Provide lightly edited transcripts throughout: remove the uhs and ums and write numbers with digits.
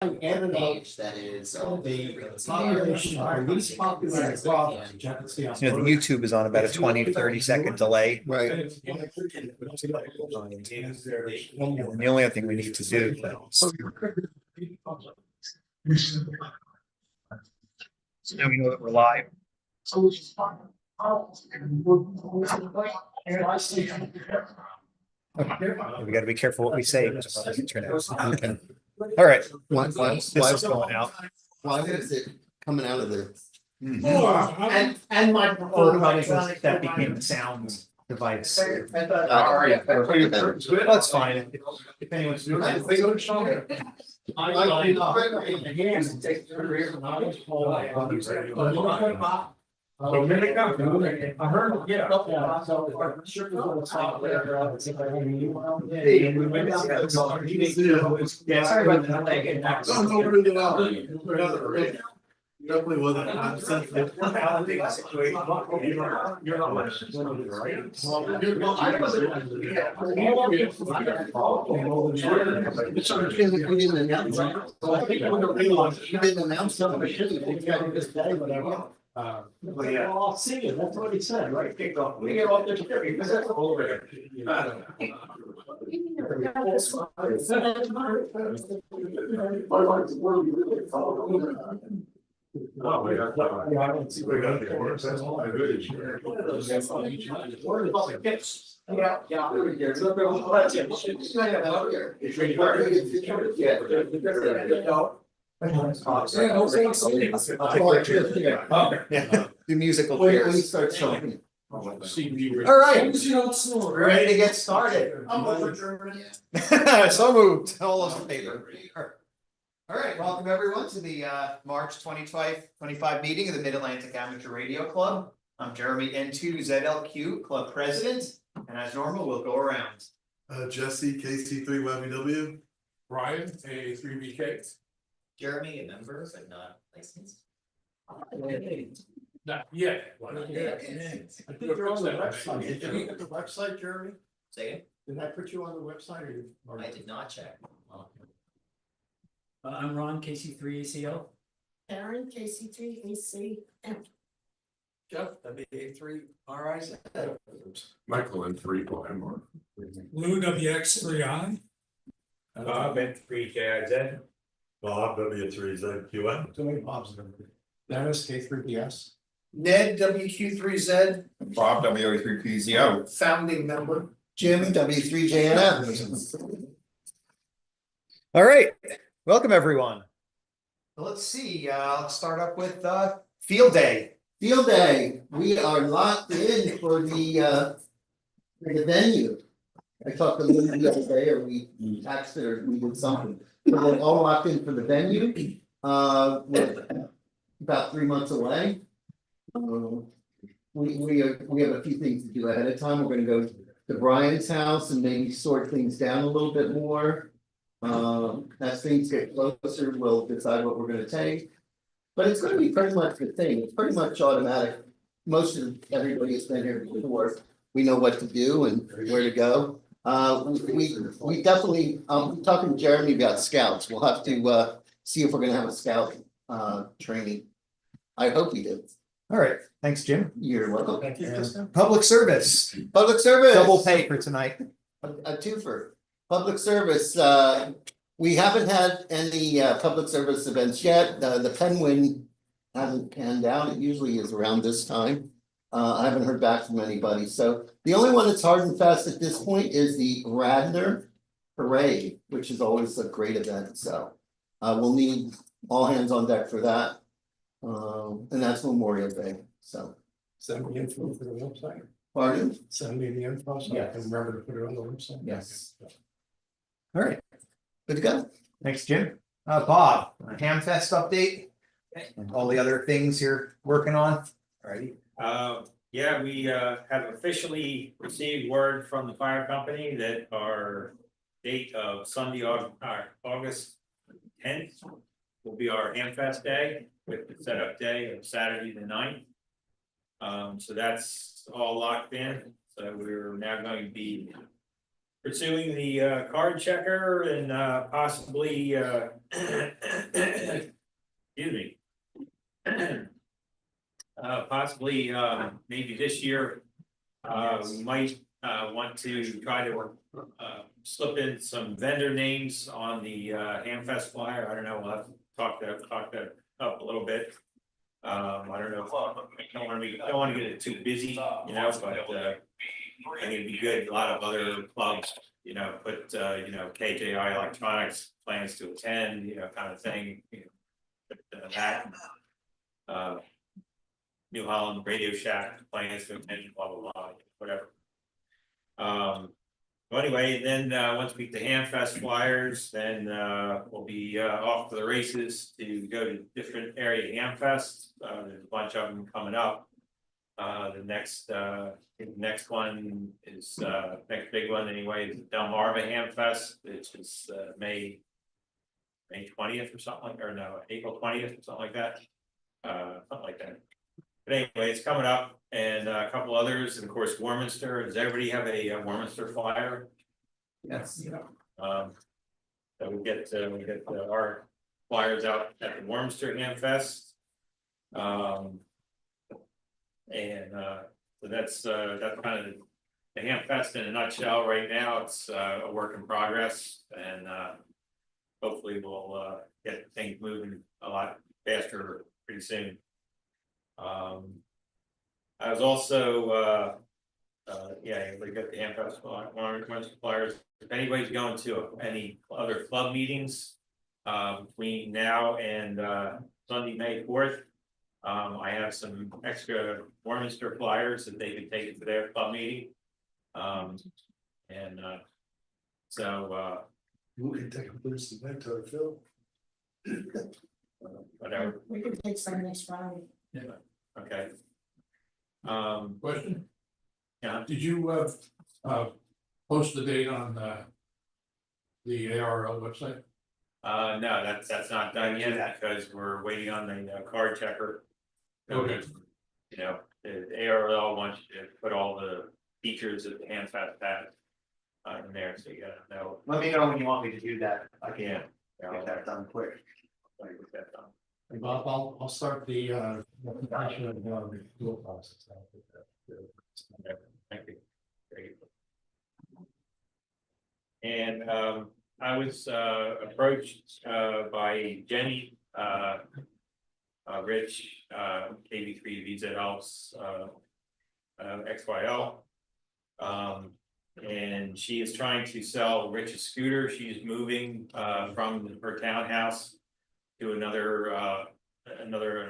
page that is The population are least popular province, which I can see on. You know, the YouTube is on about a 20 to 30 second delay. Right. And the only other thing we need to do. So now we know that we're live. We got to be careful what we say. Because of the internet. All right. This is going out. Why is it coming out of the? and my That became the sound device. That's That's fine. If anyone's doing that. I heard, yeah. Definitely wasn't. I'll see you, that's what he said, right? We get off the trip, because that's over. Oh, we got the orders, that's all I good. Do musical When he chairs. starts talking. All right, we're ready to get started. So moved. All those in favor. All right, welcome everyone to the March 25 meeting of the Mid-Atlantic Amateur Radio Club. I'm Jeremy N2ZLQ Club President, and as normal, we'll go around. Jesse, KC3YBW. Brian, A3BK. Jeremy, a member but not licensed. Not yet. I think you're on the website. Did you get the website, Jeremy? Say it, Did I put you on the website or you? I did not check. I'm Ron, KC3ACL. Aaron, KC3AC. Jeff, WA3RIZ. Michael and 3 MR. Lou, WX3I. Bob and 3KIZ. Bob, W3ZQN. Too many Bobs. Dennis, K3PS. Ned WQ3Z, Bob, WA3PZO. founding member. Jim, W3JNF. All right, welcome everyone. Let's see, let's start up with field day. Field day, we are locked in for the venue. I talked to Lou the other day, or we texted or we did something. So we're all locked in for the venue. We're about 3 months away. We have a few things to do ahead of time. We're gonna go to Brian's house and maybe sort things down a little bit more. As things get closer, we'll decide what we're gonna take. But it's gonna be pretty much the thing, it's pretty much automatic. Most of everybody has been here before, we know what to do and where to go. We definitely, I'm talking to Jeremy about scouts, we'll have to see if we're gonna have a scout training. I hope he did. All right, thanks, Jim. You're welcome. Public service, Public service. double pay for tonight. A twofer. Public service, we haven't had any public service events yet. The Penguin hasn't panned out. It usually is around this time. I haven't heard back from anybody. So the only one that's hard and fast at this point is the Radnor Parade, which is always a great event. So we'll need all hands on deck for that. And that's Memorial Day. So. Send me info for the website. Pardon? Send me the info so I can remember to put it on the website. Yes. All right, Good to go. thanks, Jim. Bob, Hamfest update and all the other things you're working on. All righty. Yeah, we have officially received word from the fire company that our date of Sunday, August 10th will be our Hamfest day with the setup day of Saturday the 9th. So that's all locked in. So we're now going to be pursuing the card checker and possibly possibly, maybe this year, we might, want to try to, slip in some vendor names on the, Hamfest flyer. I don't know, we'll have to talk that up a little bit. I don't know, don't wanna get it too busy, you know, but, I think it'd be good, a lot of other clubs, you know, put, KJI Electronics plans to attend, you know, kind of thing, you know. Put, that, New Holland Radio Shack plans to attend, blah, blah, blah, whatever. Well, anyway, then, once we get the Hamfest flyers, then, we'll be, off to the races to go to different area Hamfest. There's a bunch of them coming up. The next one is, next big one anyway, is Delmarva Hamfest, which is, May 20th or something like, or no, April 20th or something like that. Something like that. But anyway, it's coming up, and a couple others, and of course, Warminster. Does everybody have a Warminster flyer? Yes. So we get our flyers out at the Warminster Hamfest. So that's kind of the Hamfest in a nutshell right now. It's a work in progress, and hopefully we'll get things moving a lot faster pretty soon. I was also we got the Hamfest flyers. If anybody's going to any other club meetings between now and Sunday, May 4th. I have some extra Warminster flyers that they can take to their club meeting. We can take a boost event to Phil. Whatever, We could take some next Friday. okay. Question? Yeah. Did you post the date on the ARL website? No, that's not done yet because we're waiting on the card checker. Okay. You know, the ARL wants you to put all the features that the Hamfest has in there, so you gotta know. Let me know when you want me to do that. I can Yeah. get that done quick. Get that done. And Bob, I'll start the application of the dual process. Okay, thank you. Great. And I was approached by Jenny, Rich, KB3 VZ Alps, XYL. And she is trying to sell Rich's scooter. She's moving from her townhouse to another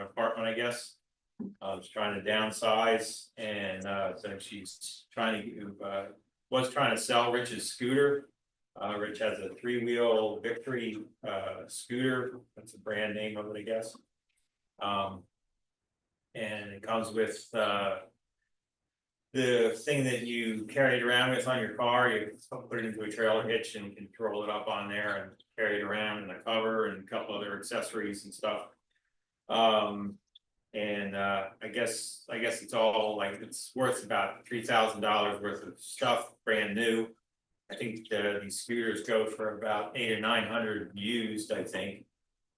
apartment, I guess. She's trying to downsize, and so she's trying to was trying to sell Rich's scooter. Rich has a 3-wheel Victory scooter. That's a brand name of it, I guess. And it comes with the thing that you carry it around with on your car. You put it into a trailer hitch and you can roll it up on there and carry it around in a cover and a couple other accessories and stuff. I guess it's all like it's worth about $3,000 worth of stuff, brand new. I think these scooters go for about 800 or 900 used, I think.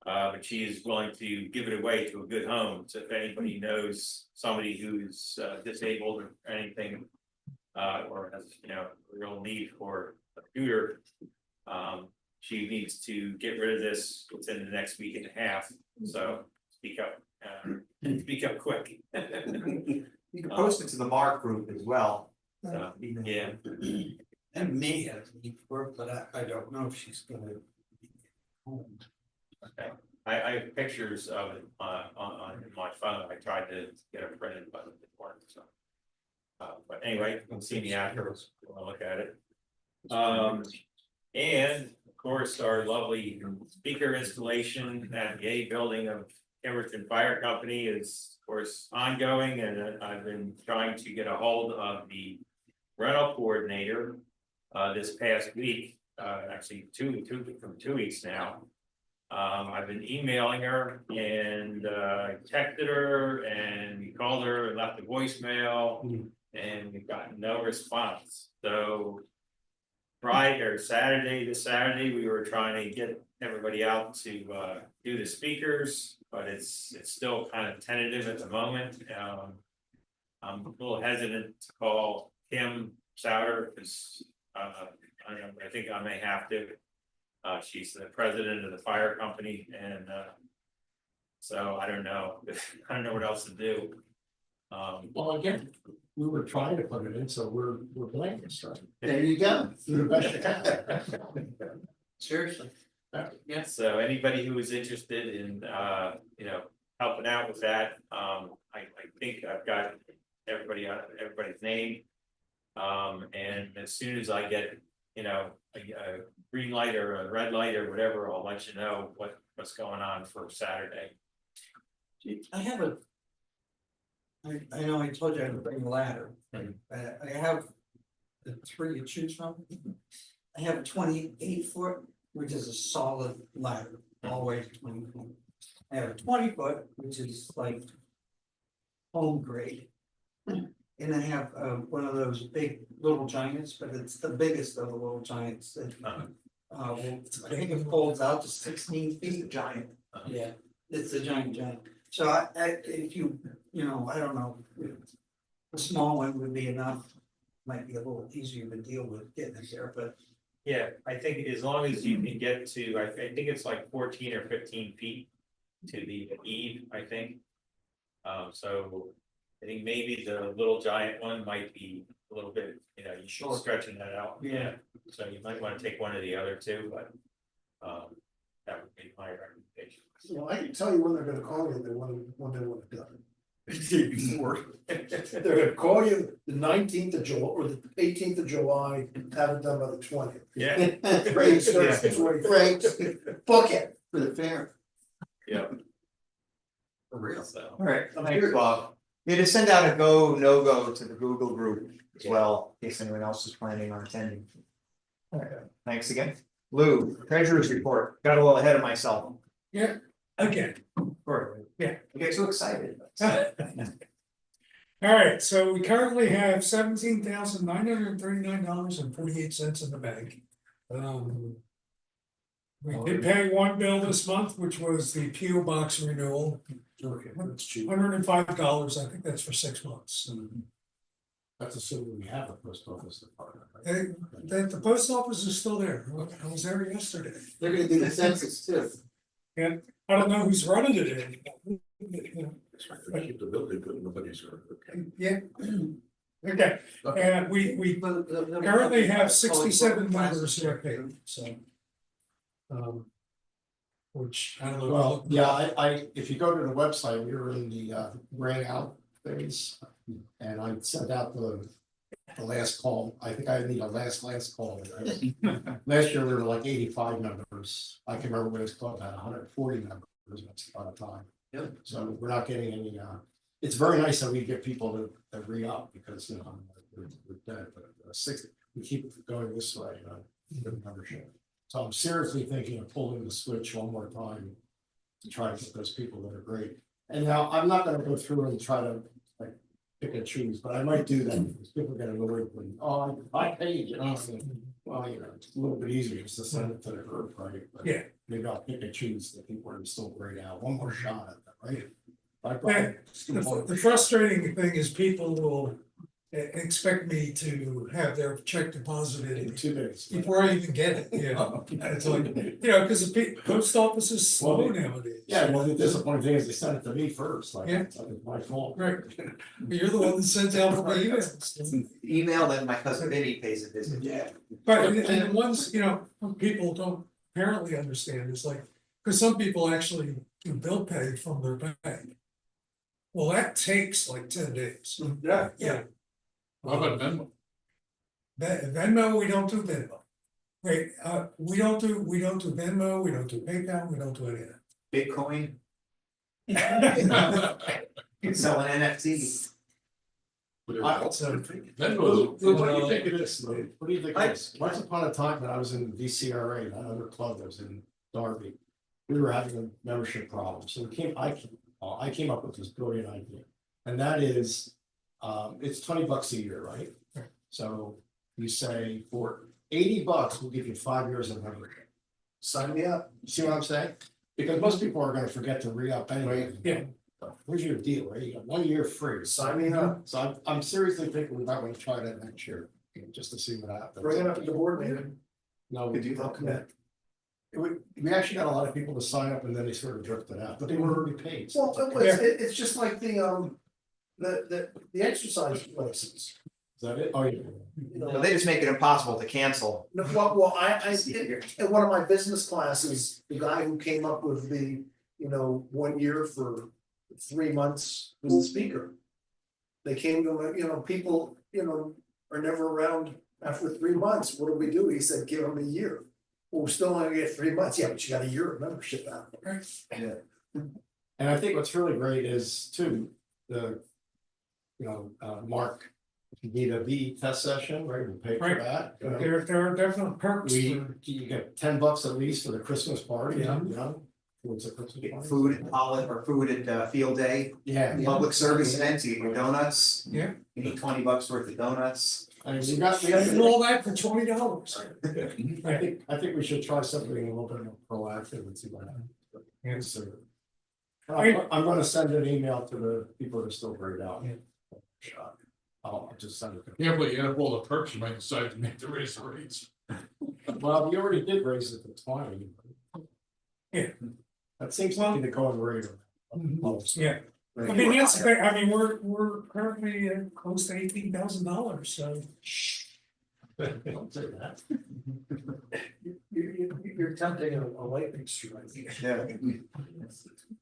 But she is willing to give it away to a good home. So if anybody knows somebody who's disabled or anything, or has a real need for a scooter, she needs to get rid of this within the next week and a half. So speak up quick. You can post it to the MARC group as well. So, yeah. And me have work, but I don't know if she's gonna be home. Okay, I have pictures of it on my phone. I tried to get it printed, but it didn't work, so. But anyway, you can see me afterwards, if you wanna look at it. And of course, our lovely speaker installation at the A building of Emerson Fire Company is of course ongoing, and I've been trying to get a hold of the rental coordinator this past week, actually two 2 weeks now. I've been emailing her and texted her and called her and left a voicemail, and we've gotten no response. So Friday or Saturday, this Saturday, we were trying to get everybody out to do the speakers, but it's still kind of tentative at the moment. I'm a little hesitant to call Kim Souter because I don't know, I think I may have to. She's the president of the fire company and so I don't know, I don't know what else to do. Well, again, we were trying to put it in, so we're blanking, so. There you go. Do the best you can. Seriously. Yeah, so anybody who is interested in, you know, helping out with that, I think I've got everybody's name. And as soon as I get, you know, a green light or a red light or whatever, I'll let you know what's going on for Saturday. I have a. I know I told you I would bring a ladder, I have the three to choose from. I have a 28-foot, which is a solid ladder, all the way to 20 feet. I have a 20-foot, which is like home grade. And I have one of those big little giants, but it's the biggest of the little giants that. I think it folds out to 16 feet. Giant. Yeah, it's a giant. So if you know, I don't know, a small one would be enough. Might be a little easier to deal with getting it there, but Yeah, I think as long as you can get to, I think it's like 14 or 15 feet to the eve, I think. So I think maybe the little giant one might be a little bit, you know, you should Sure. stretching that out. Yeah. So you might want to take one of the other two, but that would be my recommendation. Well, I can tell you when they're gonna call you, when they want it done. The day before. They're gonna call you the 19th of July or the 18th of July, and have it done by the 20th. Yeah, Great, Starts the 20th. great, book it for the fair. yeah, For real. so. All right, thanks, Bob. Yeah, to send out a go, no go to the Google group as well, in case anyone else is planning on attending. All right, thanks again. Lou, treasurer's report, got a little ahead of myself. Yeah, again. Yeah. I get too excited. All right, so we currently have $17,939.48 in the bank. We did pay one bill this month, which was the PO box renewal. Okay, that's cheap. $105, I think that's for 6 months. That's assuming we have a post office department. Right? The post office is still there. I was there yesterday. They're gonna do the census too. And I don't know who's running it anymore. I keep the building good, nobody's heard. Yeah. Okay, and we currently have 67 members who are paid, so. Which I don't know. Well, yeah, I, if you go to the website, we were in the graying out phase. And I sent out the last call, I think I need a last call. Right? Last year, we were like 85 members, I can remember when this club had 140 members, that's a lot of time. Yep. So we're not getting any, it's very nice that we get people to re-up, because, you know, we're dead, but 60, we keep going this way, good membership. So I'm seriously thinking of pulling the switch one more time to try to get those people that are great. And now I'm not gonna go through and try to like pick and choose, but I might do that because people get annoyed when, oh, I paid, you know. Well, you know, it's a little bit easier just to send it to the group, right? But Yeah. maybe I'll pick and choose the people that are still great out, one more shot at that, right? The frustrating thing is people will expect me to have their check deposited In 2 days. before I even get it, It's like, because the post office is slow nowadays. Yeah, well, the disappointing thing is they sent it to me first, like, Yeah. it's like my fault. Right, but you're the one that sends out the emails. Email, then my cousin Vinny pays a visit. Yeah. But and the ones, what people don't apparently understand is like, because some people actually do bill pay from their bank. Well, that takes like 10 days. Yeah. Yeah. How about Venmo? Venmo, we don't do Venmo. Wait, we don't do Venmo, we don't do PayPal, we don't do any of Bitcoin, that. you selling NFTs. Venmo. What do you think of this, Lou? What do you think of this? Once upon a time, when I was in VCRA, that other club that was in Darby, we were having a membership problem, so I came up with this brilliant idea. And that is, it's $20 a year, right? So you say for $80 will give you 5 years of membership. Sign me up. See what I'm saying? Because most people are gonna forget to re-up anyway. Yeah. Here's your deal, right? You got 1 year free. Sign me up. So I'm seriously thinking we might want to try that next year, just to see what happens. Bring it up at the board meeting. No, Could do that. I'll commit. We actually got a lot of people to sign up and then they sort of drifted out, but they were already paid. Well, it's just like the exercise places. Is that it? Oh, yeah. You know, They just make it impossible to cancel. no, well, in one of my business classes, the guy who came up with the, 1 year for 3 months was the speaker. They came to him, people, are never around after 3 months. What do we do? He said, give them a year. Well, we're still only get 3 months. Yeah, but you got a year of membership out. And I think what's really great is too, Mark, if you need a VE test session, right, we'll pay for Right. that. There are definite perks. You get $10 at least for the Christmas party, Yeah. What's a Christmas party? Food at Olive or food at Field Day, Yeah. public service events, you get your donuts. Yeah. You need $20 worth of donuts. I mean, And all that for $20. I think we should try something a little bit more proactive and see what happens. Yes. So, I'm gonna send an email to the people that are still grayed out. Shot. I'll just send it. Yeah, but you have all the perks, you might decide to make the raise the rates. Well, we already did raise it to 20. Yeah. That seems to be the going rate. Yeah. I mean, that's, I mean, we're currently close to $18,000, so. Don't say that. You're tempting a lightning strike. Yeah.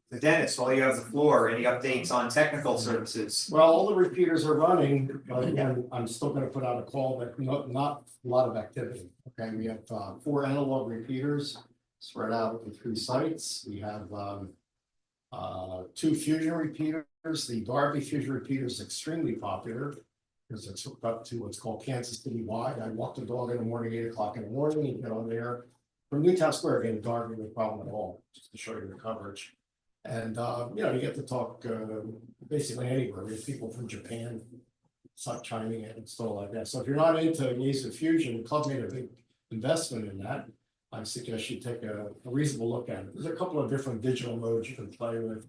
The Dennis, while you have the floor, any updates on technical services? Well, all the repeaters are running, but again, I'm still gonna put out a call that not a lot of activity. Okay, we have 4 analog repeaters spread out over 3 sites. We have 2 fusion repeaters. The Darby fusion repeater is extremely popular because it's hooked up to what's called Kansas City wide. I walk the dog in the morning, 8 o'clock in the morning, you get on there. From Newtown Square, again, Darby, no problem at all, just to show you the coverage. And you get to talk basically anywhere. We have people from Japan, start chiming in and stuff like that. So if you're not into laser fusion, the club made a big investment in that. I suggest you take a reasonable look at it. There's a couple of different digital modes you can play with.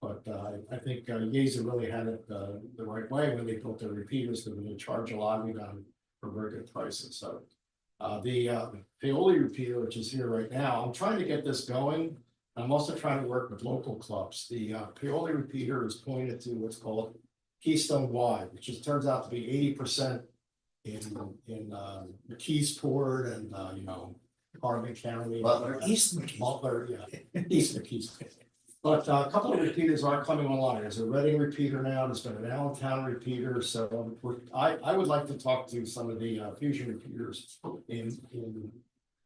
But I think Yaesu really had it the right way when they built their repeaters, because they charge a lot, we got them for very good prices. So the Paoli repeater, which is here right now, I'm trying to get this going. I'm also trying to work with local clubs. The Paoli repeater is pointed to what's called Keystone Wide, which just turns out to be 80% in McKeesport and Hardin County. East Butler, yeah, East McKeesport. But a couple of repeaters are coming online. There's a Reading repeater now. There's been an Allentown repeater. So I would like to talk to some of the fusion repeaters in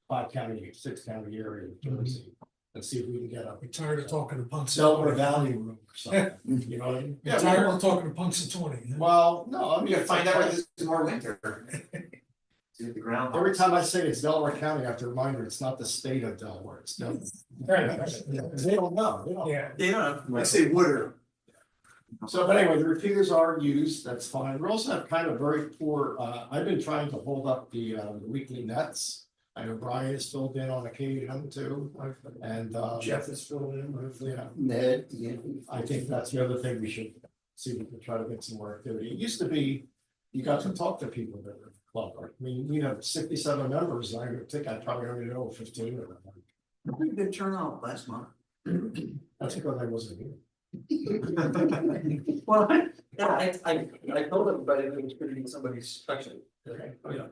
5 county, 6 county area of Jersey. And see if we can get a I'm tired of talking to punks. Delaware Valley room or something. You know what I mean? I'm tired of talking to punks at 20. Well, no, I mean, You gotta find out where there's more winter. See what the ground. every time I say it's Delaware County, I have to remind her it's not the state of Delaware. It's Delaware. They don't know. They don't. Yeah. They don't know. I say Woodard. So, but anyway, the repeaters are used, that's fine. We also have kind of very poor, I've been trying to hold up the weekly nets. I know Brian is filled in on occasion too, and Jeff is filling in. yeah, Ned, yeah. I think that's the other thing we should see if we can try to get some more activity. It used to be, you got to talk to people that are in the club. I mean, we have 67 members, and I think I probably only know 15 of them. Pretty good turnout last month. That's because I wasn't here. Well, yeah, I told everybody that it was gonna be somebody's section. Okay, oh, yeah.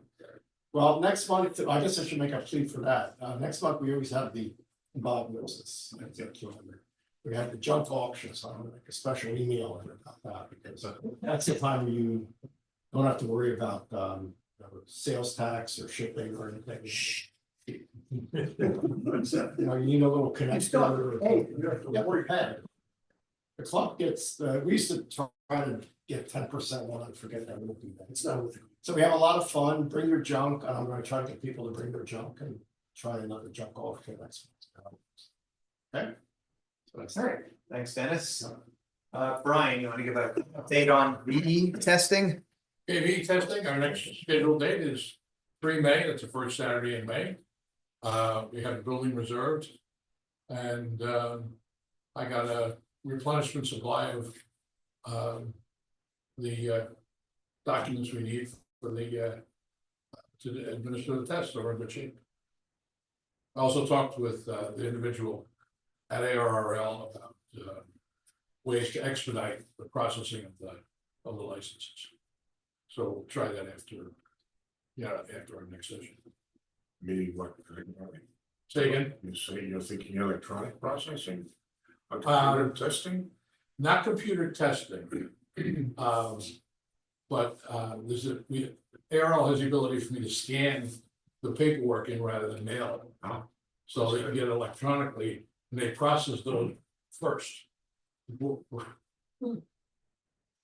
Well, next month, I guess I should make a plea for that. Next month, we always have the Bob knows this. We have the junk auction, so I'm gonna make a special email about that, because that's the time where you don't have to worry about sales tax or shipping or anything. You need a little connector. Hey, you have to Yeah, worry. we had. The club gets, we used to try to get 10% one, I forget that, we'll do that. It's not with. So we have a lot of fun, bring your junk, and I'm gonna try to get people to bring their junk and try another junk auction next month. Okay? So that's All right, thanks, Dennis. Brian, you wanna give an update on VE testing? AV testing, our next scheduled date is May, that's the first Saturday in May. We have a building reserved. And I got a replenishment supply of the documents we need for the to administer the test, so we're in good shape. I also talked with the individual at ARRL about ways to expedite the processing of the licenses. So we'll try that after our next session. Meaning what? Say again? You say you're thinking electronic processing? Or Um, computer testing? Not computer testing. But ARL has the ability for me to scan the paperwork in rather than mail it. Oh. So they can get it electronically and they process those first.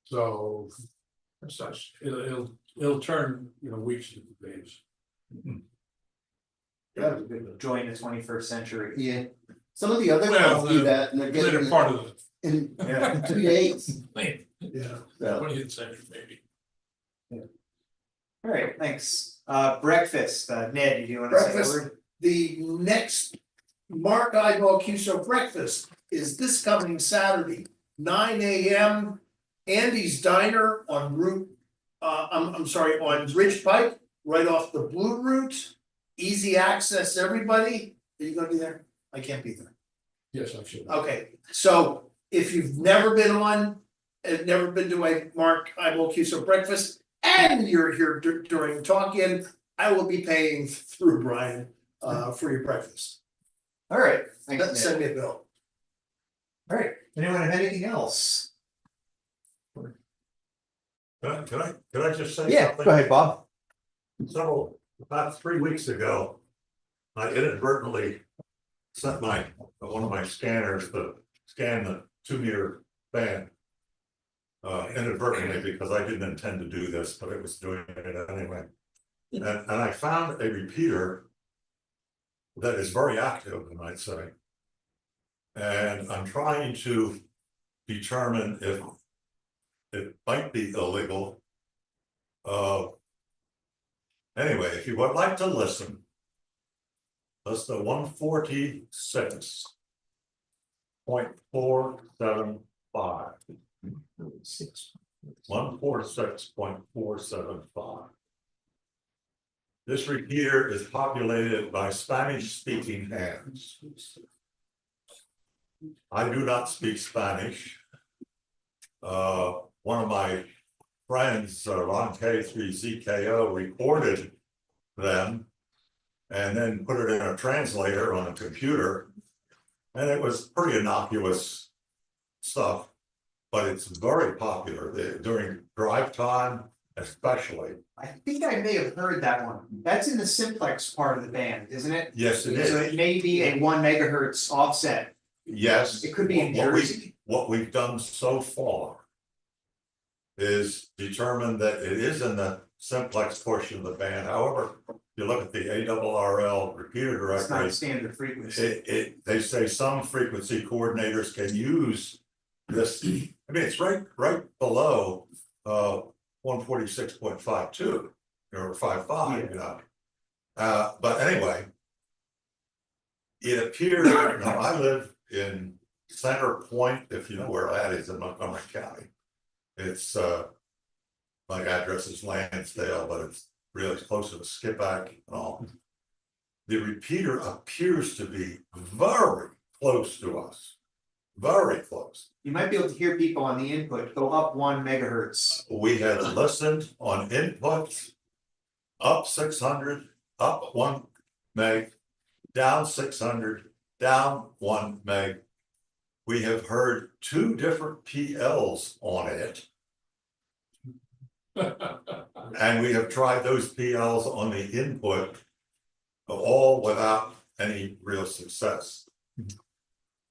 So as such, it'll turn, weeks into days. Yeah, join the 21st century. Yeah, some of the other Well, ones do that and they're Later getting part of in Yeah. 2 days. Yeah. So, 20th century, maybe. All right, thanks. Breakfast, Ned, do you want to say a Breakfast. word? The next Mark Cuso breakfast is this coming Saturday, 9 AM. Andy's Diner on Route, I'm sorry, on Ridge Pike, right off the Blue Route. Easy access, everybody. Are you gonna be there? I can't be there. Yes, I should. Okay, so if you've never been on, and never been to a Mark Cuso breakfast, and you're here during talk-in, I will be paying through Brian for your breakfast. All right, thanks, Ned. Send me a bill. All right, anyone have anything else? Can I just say Yeah, something? go ahead, Bob. So about 3 weeks ago, I inadvertently sent one of my scanners to scan the 2-meter band. Inadvertently, because I didn't intend to do this, but it was doing it anyway. And I found a repeater that is very active, I might say. And I'm trying to determine if it might be illegal. Anyway, if you would like to listen, that's the 146.475. 146.475. This repeater is populated by Spanish-speaking hands. I do not speak Spanish. One of my friends, Ron K3ZKO, recorded them and then put it in a translator on a computer. And it was pretty innocuous stuff, but it's very popular during drive time, especially. I think I may have heard that one. That's in the simplex part of the band, isn't it? Yes, it So is. it may be a 1 megahertz offset. Yes. It could be in Jersey. What we've done so far is determine that it is in the simplex portion of the band. However, if you look at the ARRL repeater It's not directory, a standard frequency. they say some frequency coordinators can use this. I mean, it's right below 146.52 or 55, but anyway, it appears. Now I live in Center Point, if you know where that is in Montgomery County. It's my address is Lansdale, but it's really closer to Skippack and all. The repeater appears to be very close to us, very close. You might be able to hear people on the input go up 1 megahertz. We had listened on inputs, up 600, up 1 meg, down 600, down 1 meg. We have heard 2 different PLs on it. And we have tried those PLs on the input, all without any real success.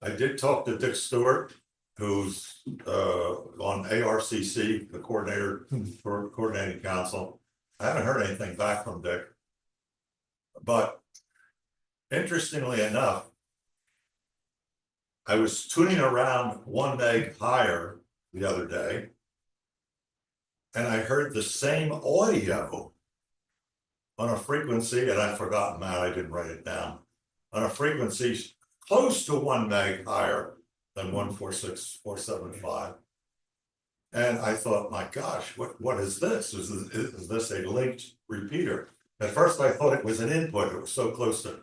I did talk to Dick Stewart, who's on ARCC, the coordinator for coordinating council. I haven't heard anything back from Dick. But interestingly enough, I was tuning around 1 meg higher the other day, and I heard the same audio on a frequency, and I've forgotten that, I didn't write it down. On a frequency close to 1 meg higher than 146.475. And I thought, my gosh, what is this? Is this a linked repeater? At first I thought it was an input, it was so close to.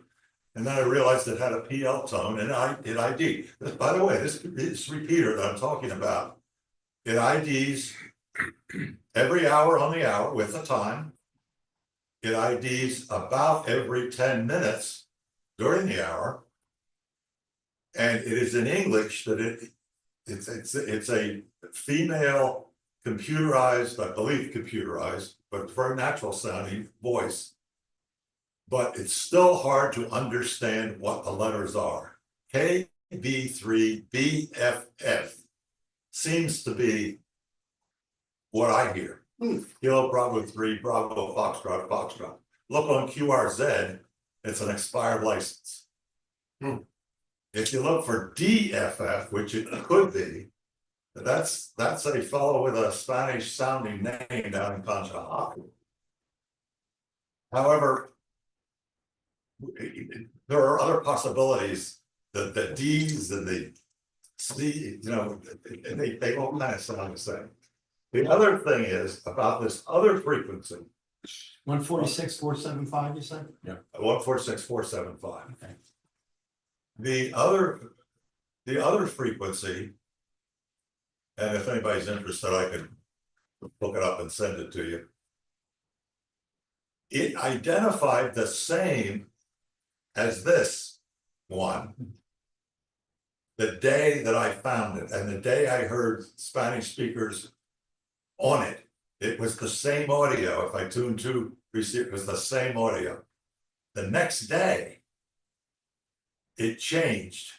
And then I realized it had a PL tone and it ID. By the way, this repeater that I'm talking about, it IDs every hour on the hour with the time. It IDs about every 10 minutes during the hour. And it is in English that it's a female computerized, I believe computerized, but very natural sounding voice. But it's still hard to understand what the letters are. KB3BFF seems to be what I hear. Kilo Bravo 3, Bravo Foxtrot, Foxtrot. Look on QRZ, it's an expired license. If you look for DFF, which it could be, that's a fellow with a Spanish sounding name down in Concha. However, there are other possibilities. The D's and the C, you know, they all kind of sound the same. The other thing is about this other frequency. 146.475, you said? Yeah. 146.475. Okay. The other frequency, and if anybody's interested, I can look it up and send it to you. It identified the same as this one the day that I found it, and the day I heard Spanish speakers on it, it was the same audio. If I tuned to receive, it was the same audio. The next day, it changed.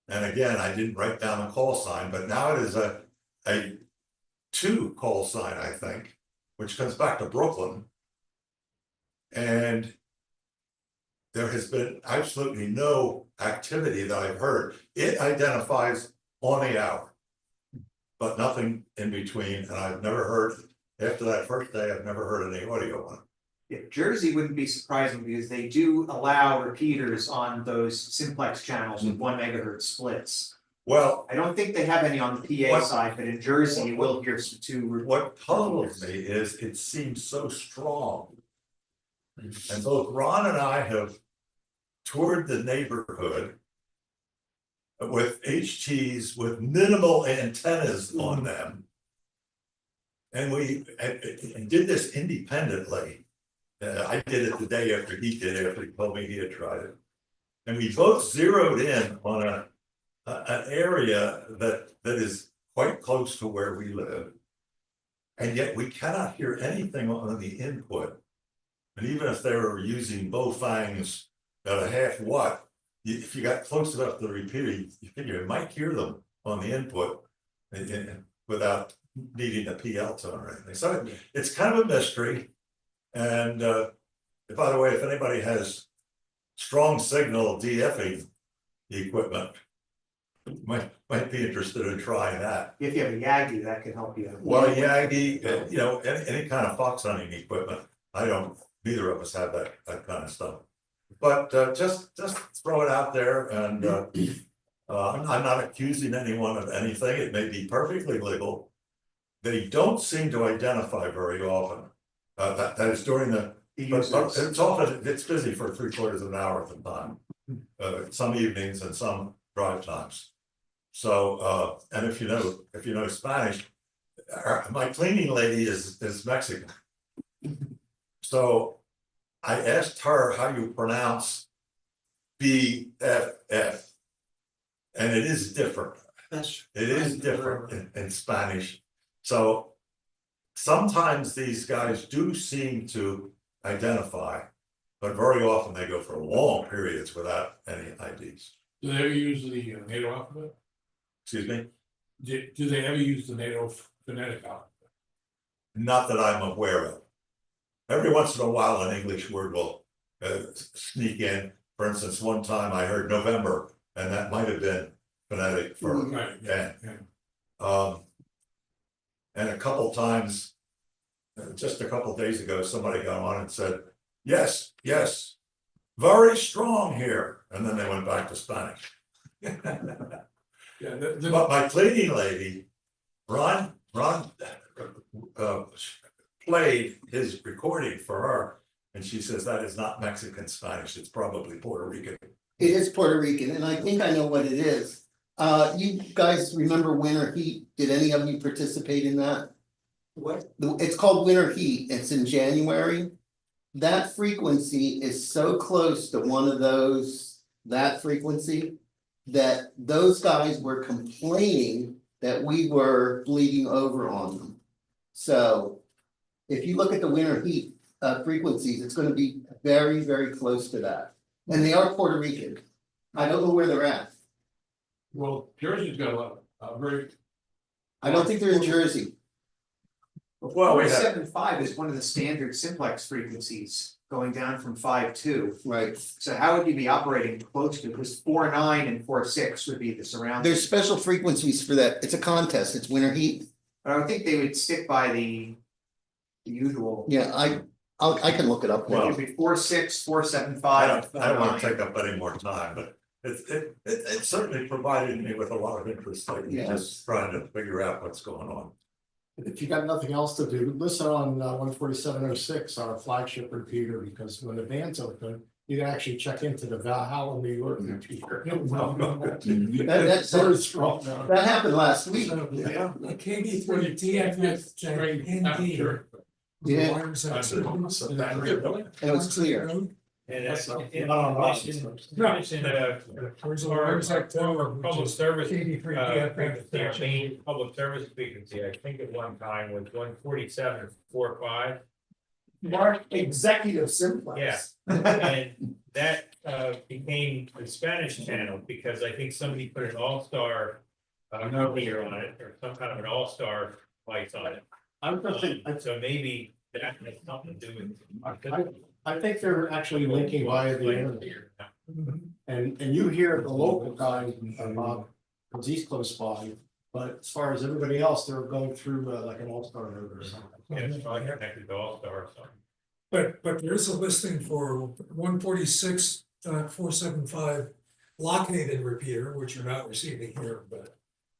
And again, I didn't write down the call sign, but now it is a 2 call sign, I think, which comes back to Brooklyn. And there has been absolutely no activity that I've heard. It identifies on the hour, but nothing in between. And I've never heard, after that first day, I've never heard any audio on it. Yeah, Jersey wouldn't be surprising because they do allow repeaters on those simplex channels with 1 megahertz splits. Well, I don't think they have any on the PA What- side, but in Jersey, you will hear some 2. what puzzles me is it seems so strong. And both Ron and I have toured the neighborhood with HTs with minimal antennas on them. And we did this independently. I did it the day after he did it, after he told me he had tried it. And we both zeroed in on an area that is quite close to where we live. And yet we cannot hear anything on the input. And even if they were using Bowfangs at a 0.5 watt, if you got close enough to the repeater, you figure it might hear them on the input without needing a PL tone or anything. So it's kind of a mystery. And by the way, if anybody has strong signal DFing equipment, might be interested in trying that. If you have a Yagi, that could help you. Well, Yagi, you know, any kind of fox hunting equipment. Neither of us have that kind of stuff. But just throw it out there, and I'm not accusing anyone of anything. It may be perfectly legal. They don't seem to identify very often. That is during the. It's busy for 3/4 of an hour at the time. Some evenings and some drive times. So and if you know Spanish, my cleaning lady is Mexican. So I asked her how you pronounce BFF, and it is different. It is different in Spanish. So sometimes these guys do seem to identify, but very often they go for long periods without any IDs. Do they ever use the NATO alphabet? Excuse me? Do they ever use the NATO phonetic alphabet? Not that I'm aware of. Every once in a while, an English word will sneak in. For instance, one time I heard November, and that might have been phonetic for Right, yeah. yeah. And a couple times just a couple days ago, somebody got on and said, yes, yes. Very strong here, and then they went back to Spanish. Yeah, But my cleaning lady, Ron, played his recording for her, and she says that is not Mexican Spanish, it's probably Puerto Rican. It is Puerto Rican, and I think I know what it is. You guys remember winter heat? Did any of you participate in that? What? It's called winter heat. It's in January. That frequency is so close to one of those, that frequency. That those guys were complaining that we were bleeding over on them. So. If you look at the winter heat frequencies, it's gonna be very, very close to that. And they are Puerto Rican. I don't know where they're at. well, Jersey's got a lot, very, I don't think they're in Jersey. Well, we have, 475 is one of the standard simplex frequencies, going down from 5.2. Right. So how would you be operating close to, because 4.9 and 4.6 would be the surrounding. There's special frequencies for that. It's a contest. It's winter heat. But I would think they would stick by the usual. Yeah, I can look it up. Well- It'd be 4.6, 4.75. I don't wanna 4.9. take up any more time, but it certainly provided me with a lot of interest, like just trying to figure out what's going on. If you got nothing else to do, listen on 14706, our flagship repeater, because when the band's open, you can actually check into the Valhalla, New York repeater. That's Very strong now. that happened last week. So, Yeah. the KB three TFF straight ND. after. Yeah. Wires that- So that really- And it was clear. And That's not- in not on us. it's in Where's the our wires that tower, which public is service KB3 frequency, our TFF. main public service frequency, I think at one time was 147.45. Mark executive simplex. And that became the Spanish channel, because I think somebody put an all-star meter on it, or some kind of an all-star lights on it. I'm just thinking, So maybe that has something to do with. I think they're actually linking via the internet. And you hear the local guy, Bob, because he's close by, but as far as everybody else, they're going through like an all-star road or something. Yeah, it's probably connected to all-star or something. But there is a listing for 146.475 Lockhaven repeater, which you're not receiving here, but.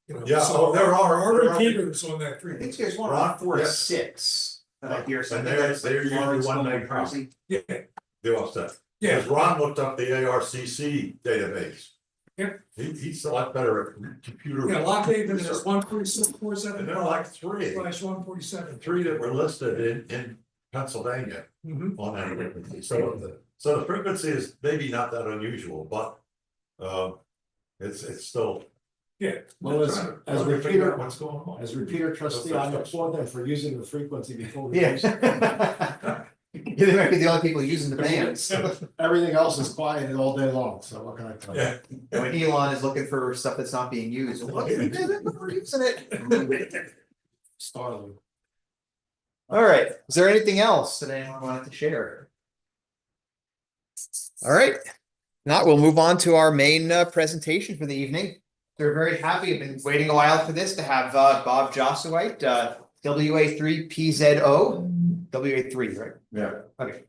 You know, Yeah, so there are repeaters on that I think frequency. there's one on 4.6 that I hear. And they're usually one night drop. Yeah, The offset. yeah, Because Ron looked up the ARCC database. Yep. He's a lot better at computer. yeah, Lockhaven is 146.475 And there are like three /147. that were listed in Pennsylvania on that frequency, so the frequency is maybe not that unusual, but. It's still. Yeah, well, as trying to figure repeater, out what's going on. as repeater trustee, I applaud them for using the frequency before we. Yeah. use it. They might be the only people using the bands. Everything else is quiet all day long, so what can I tell you? Yeah. When Elon is looking for stuff that's not being used, look, we did it, we're using it. Starling. All right, is there anything else that anyone wanted to share? All right, now we'll move on to our main presentation for the evening. We're very happy, I've been waiting a while for this, to have Bob Jossuite, WA3PZO, WA3, right? Yeah. Okay.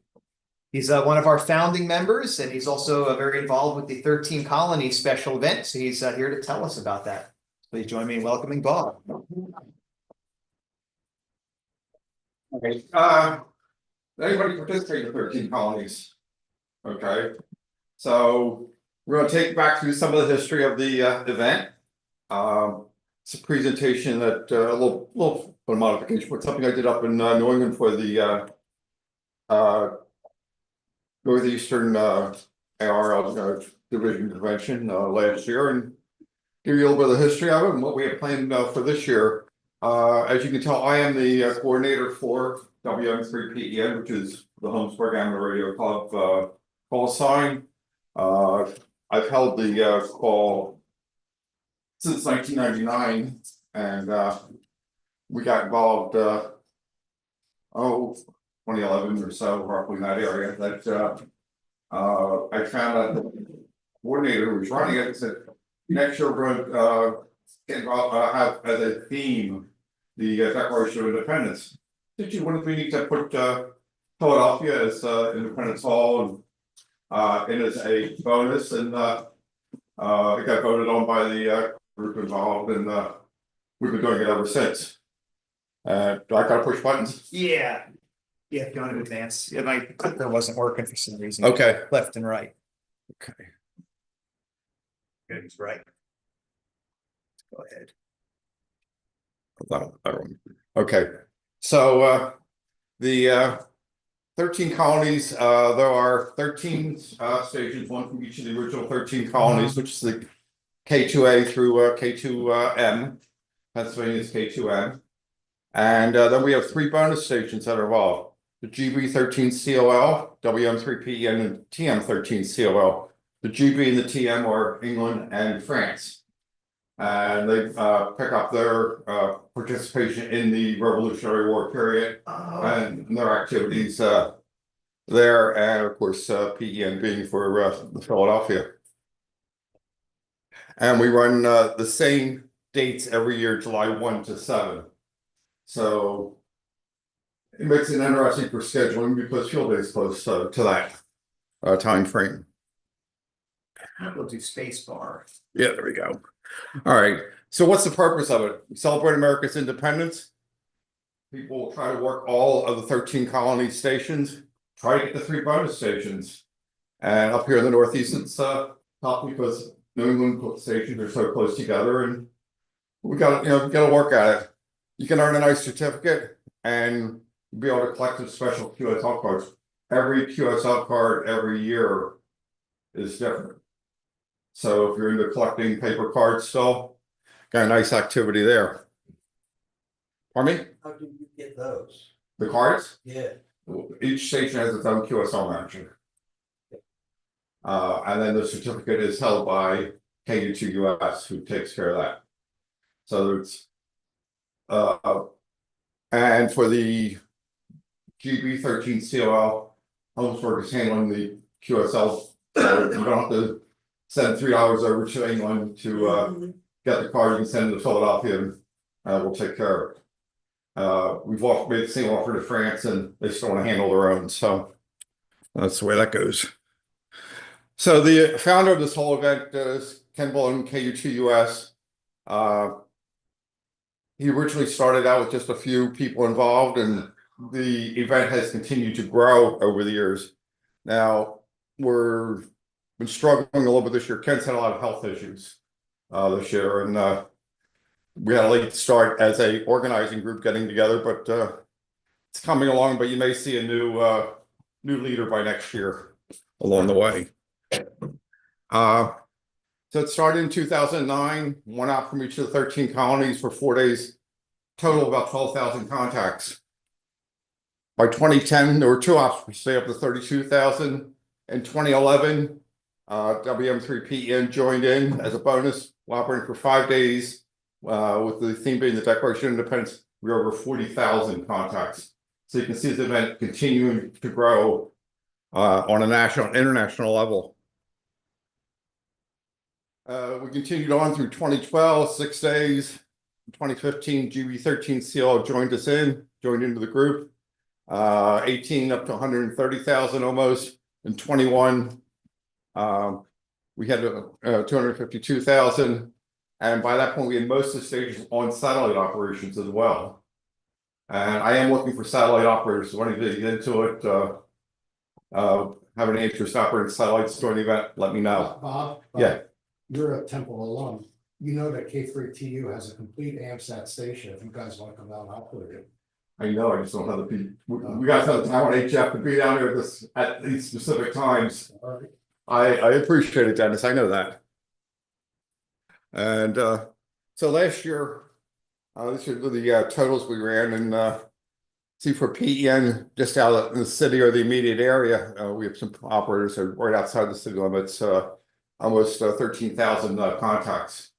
He's one of our founding members, and he's also very involved with the 13 Colony special event, so he's here to tell us about that. Please join me in welcoming Bob. Okay, anybody participate in 13 colonies? Okay, so we're gonna take back through some of the history of the event. It's a presentation that a little bit of modification, but something I did up in New England for the Northeastern ARL Division Convention last year, and give you a little bit of the history of it and what we have planned for this year. As you can tell, I am the coordinator for WM3PEN, which is the Holmesburg Amateur Radio Club call sign. I've held the call since 1999, and we got involved 2011 or so, roughly in that area. That I found out the coordinator who was running it said, next year we're going to get involved, have as a theme the Declaration of Independence. Did you want me to put Philadelphia as Independence Hall and in as a bonus and it got voted on by the group involved and we've been doing it ever since. Do I gotta push buttons? Yeah. Yeah, if you want to advance, yeah, my clicker wasn't working for some reason. Okay. Left and right. Okay. Good, he's right. Go ahead. That one. Okay, so the 13 colonies, there are 13 stations, one from each of the original 13 colonies, which is the K2A through K2M. Pennsylvania's K2M. And then we have 3 bonus stations that are involved. The GB13COL, WM3PEN, and TM13COL. The GB and the TM are England and France. And they pick up their participation in the Revolutionary War period and their activities there, and of course PEN being for the Philadelphia. And we run the same dates every year, July 1 to 7. So it makes it interesting for scheduling because field day is close to that time frame. We'll do space bar. Yeah, there we go. All right. So what's the purpose of it? We celebrate America's independence. People will try to work all of the 13 colony stations, try to get the 3 bonus stations. And up here in the Northeast, it's tough because New England stations are so close together and we got to work at it. You can earn a nice certificate and be able to collect a special QSL cards. Every QSL card every year is different. So if you're into collecting paper cards still, got a nice activity there. Pardon me? How do you get those? The cards? Yeah. Each station has its own QSL manager. And then the certificate is held by KU2US, who takes care of that. So it's and for the GB13COL, Helmsburg is handling the QSL. So you don't have to send $3 over to England to get the card. You can send it to Philadelphia and we'll take care of it. We've made the same offer to France and they still want to handle their own. So that's the way that goes. So the founder of this whole event is Ken Bullen, KU2US. He originally started out with just a few people involved and the event has continued to grow over the years. Now we're been struggling a little bit this year. Ken's had a lot of health issues this year and we had a late start as a organizing group getting together, but it's coming along, but you may see a new leader by next year along the way. So it started in 2009, one out from each of the 13 colonies for 4 days, total about 12,000 contacts. By 2010, there were 2 ops for stay up to 32,000. In 2011, WM3PEN joined in as a bonus, operating for 5 days, with the theme being the Declaration of Independence. We were over 40,000 contacts. So you can see the event continuing to grow on a national and international level. We continued on through 2012, 6 days. In 2015, GB13CL joined into the group. 18 up to 130,000 almost. In 21, we had 252,000. And by that point, we had most of the stations on satellite operations as well. And I am looking for satellite operators. So anybody get into it, have any interest operating satellites during the event, let me know. Bob? Yeah. You're a Temple alum. You know that K3TU has a complete AMSAT station if you guys want to come down and operate it. I know, I just don't have the people. We got to have the town HF to be down here at these specific times. All right. I appreciate it, Dennis. I know that. And so last year, this is the totals we ran, and see for PEN just out in the city or the immediate area, we have some operators that are right outside the city limits. Almost 13,000 contacts.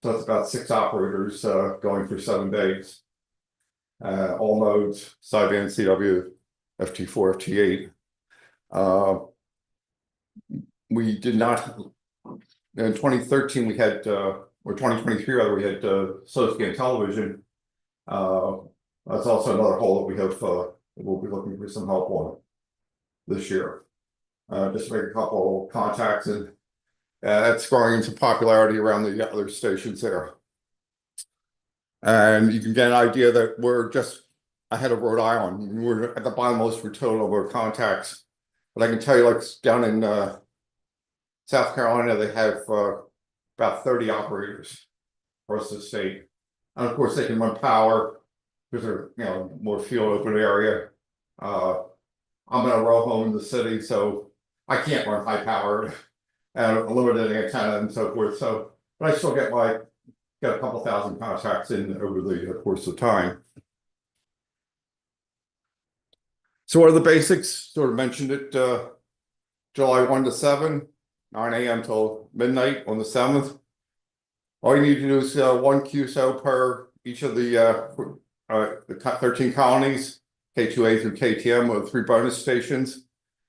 So that's about 6 operators going for 7 days. All modes, sideband, CW, FT4, FT8. We did not, in 2013 we had, or 2023 rather, we had slow scan television. That's also another hole that we have, we'll be looking for some help on this year. Just make a couple contacts and it's growing into popularity around the other stations there. And you can get an idea that we're just ahead of Rhode Island. We're at the bottommost for total number of contacts. But I can tell you, like down in South Carolina, they have about 30 operators across the state. And of course, they can run power because they're, you know, more field open area. I'm in a row home in the city, so I can't run high power and a limited antenna and so forth. So, but I still get a couple thousand contacts in over the course of time. So what are the basics? Sort of mentioned it, July 1 to 7, 9 a.m. till midnight on the 7th. All you need to do is 1 QSO per each of the 13 colonies, K2A through KTM, with 3 bonus stations.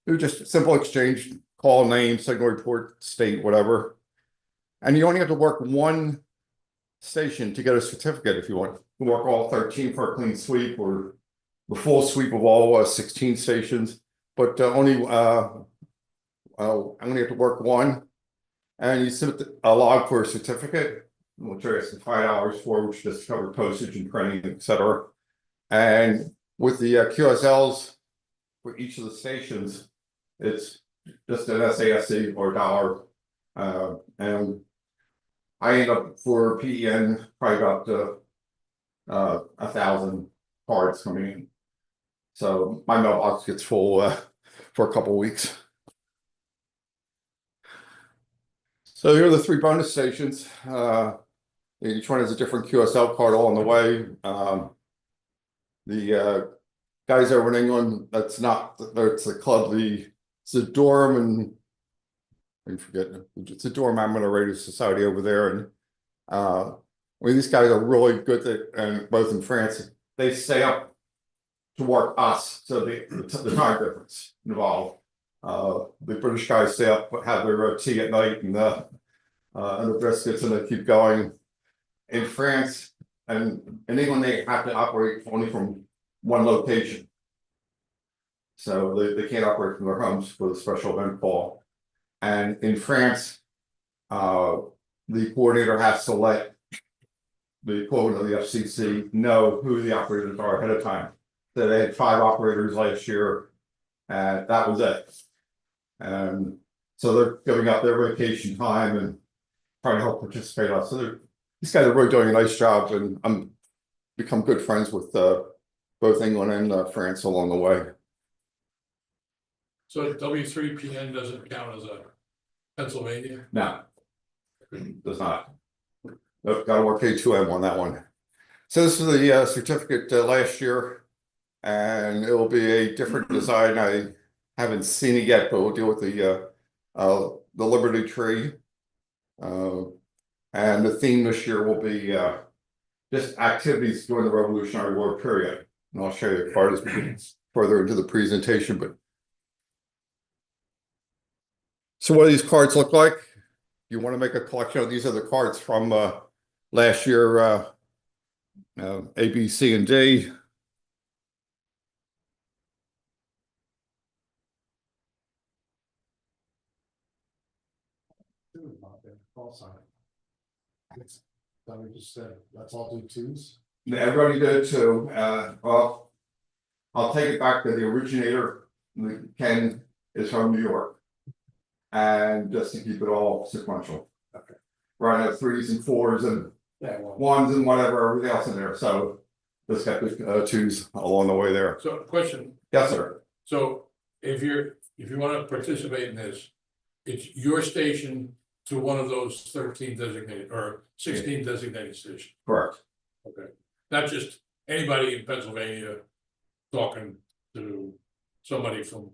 Do just simple exchange, call, name, signal report, state, whatever. And you only have to work 1 station to get a certificate if you want. You can work all 13 for a clean sweep or the full sweep of all 16 stations, but only have to work 1. And you submit a log for a certificate, which are $5 for, which just cover postage and printing, etc. And with the QSLs for each of the stations, it's just an SASC or $1. And I end up for PEN probably about 1,000 cards coming in. So my mailbox gets full for a couple of weeks. So here are the 3 bonus stations. Each one has a different QSL card all on the way. The guys over in England, it's a club, it's a dorm, and I forget, it's a dorm amateur radio society over there. And I mean, these guys are really good and both in France, they stay up to work us, so the time difference involved. The British guys stay up, have their tea at night, and the biscuits, and they keep going. In France and in England, they have to operate only from 1 location. So they can't operate from their homes for the special event call. And in France, the coordinator has to let the equivalent of the FCC know who the operators are ahead of time. So they had 5 operators last year, and that was it. And so they're giving up their vacation time and trying to help participate on. So these guys are really doing a nice job, and I'm become good friends with both England and France along the way. So W3PN doesn't count as a Pennsylvania? No, does not. Nope, got to work K2M on that one. So this is the certificate last year, and it will be a different design. I haven't seen it yet, but we'll deal with the Liberty Tree. And the theme this year will be just activities during the Revolutionary War period. And I'll show you the card as we get further into the presentation. But so what do these cards look like? You want to make a collection of these are the cards from last year, A, B, C, and D. That we just said, let's all do 2s. Everybody did it too. Well, I'll take it back to the originator. Ken is from New York. And just to keep it all sequential. Okay. Right, I have 3s and 4s and Yeah, well, 1s and whatever, everything else in there. So just got the 2s along the way there. So question. Yes, sir. So if you want to participate in this, it's your station to one of those 13 designated or 16 designated stations. Correct. Okay. Not just anybody in Pennsylvania talking to somebody from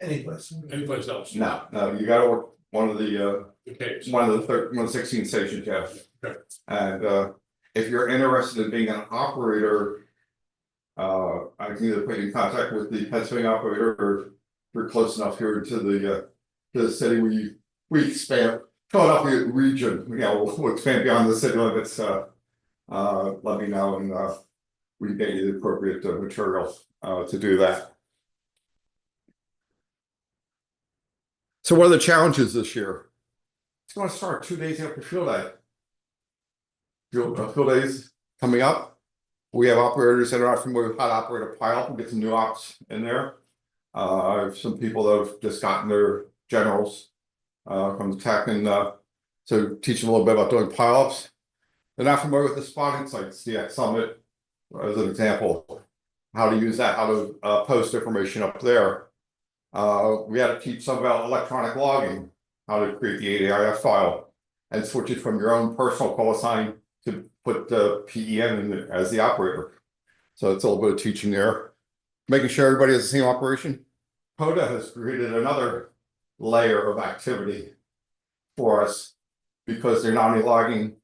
Anyplace. anyplace else. No, you gotta work one of the case. one of the 16 stations, yes. Okay. And if you're interested in being an operator, I can either put you in contact with the Pennsylvania operator, or if you're close enough here to the city, we expand Philadelphia region, we'll expand beyond the city limits. Let me know, and we can get you the appropriate materials to do that. So what are the challenges this year? It's going to start 2 days after field day. Field days coming up. We have operators that are not familiar with how to operate a pilot and get some new ops in there. Some people that have just gotten their generals from the tech and so teach them a little bit about doing pilots. They're not familiar with the spotting sites, the Summit, as an example, how to use that, how to post information up there. We had to teach some about electronic logging, how to create the ADIF file and switch it from your own personal call sign to put the PEN in there as the operator. So it's a little bit of teaching there. Making sure everybody has the same operation. POTA has created another layer of activity for us because they're not only logging,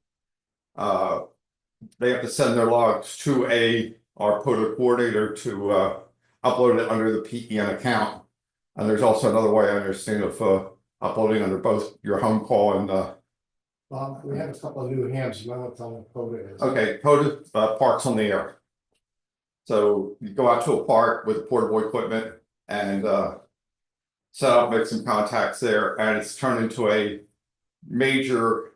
they have to send their logs to our POTA coordinator to upload it under the PEN account. And there's also another way I understand of uploading under both your home call and We have a couple of new hands, you want to tell them what POTA is. okay, POTA parks on the air. So you go out to a park with portable equipment and set up, make some contacts there, and it's turned into a major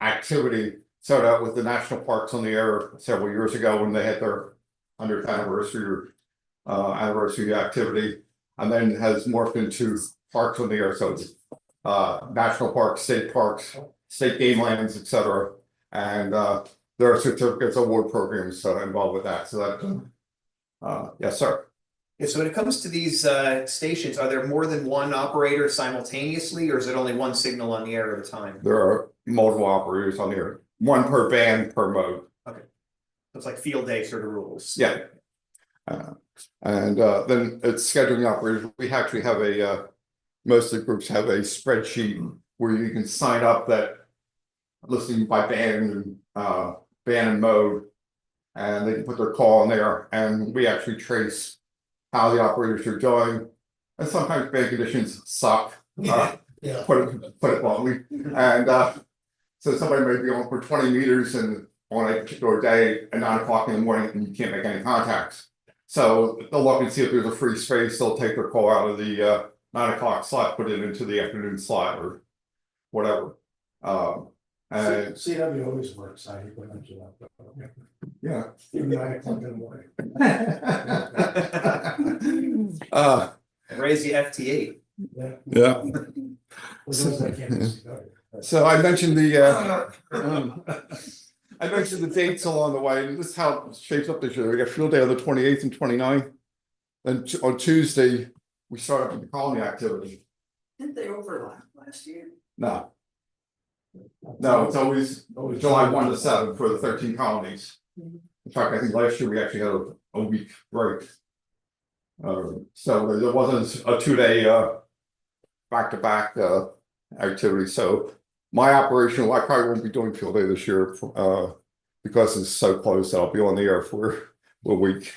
activity. Started out with the national parks on the air several years ago when they had their 100th anniversary or anniversary activity, and then has morphed into parks on the air. So it's national parks, state game lands, etc. And there are certificates, award programs involved with that. So that, yes, sir. Yeah, so when it comes to these stations, are there more than one operator simultaneously, or is it only one signal on the air at a time? There are multiple operators on the air, one per band per mode. Okay, so it's like field day sort of rules. Yeah. And then it's scheduling operators. We actually have most of the groups have a spreadsheet where you can sign up that listening by band and mode, and they can put their call in there, and we actually trace how the operators are doing. And sometimes band conditions suck. Yeah. Put it bluntly. And so somebody may be on for 20 meters and on a particular day at 9 o'clock in the morning and you can't make any contacts. So they'll look and see if there's a free space. They'll take their call out of the 9 o'clock slot, put it into the afternoon slot or whatever. And CW always works, I hate when I do that. yeah. Even 9 o'clock in the morning. Raise the FT8. Yeah. So I mentioned the dates along the way, and this is how it shapes up this year. We got field day on the 28th and 29th. And on Tuesday, we start up with the colony activity. Didn't they overlap last year? No, it's always July 1 to 7 for the 13 colonies. In fact, I think last year we actually had a week break. So there wasn't a 2-day back-to-back activity. So my operation, I probably won't be doing field day this year because it's so close that I'll be on the air for a week.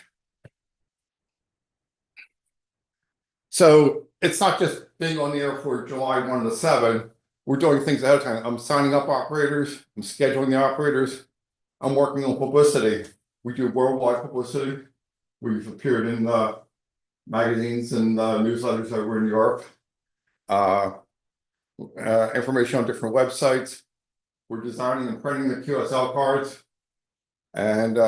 So it's not just being on the air for July 1 to 7. We're doing things ahead of time. I'm signing up operators. I'm scheduling the operators. I'm working on publicity. We do worldwide publicity. We've appeared in magazines and newsletters over in Europe. Information on different websites. We're designing and printing the QSL cards and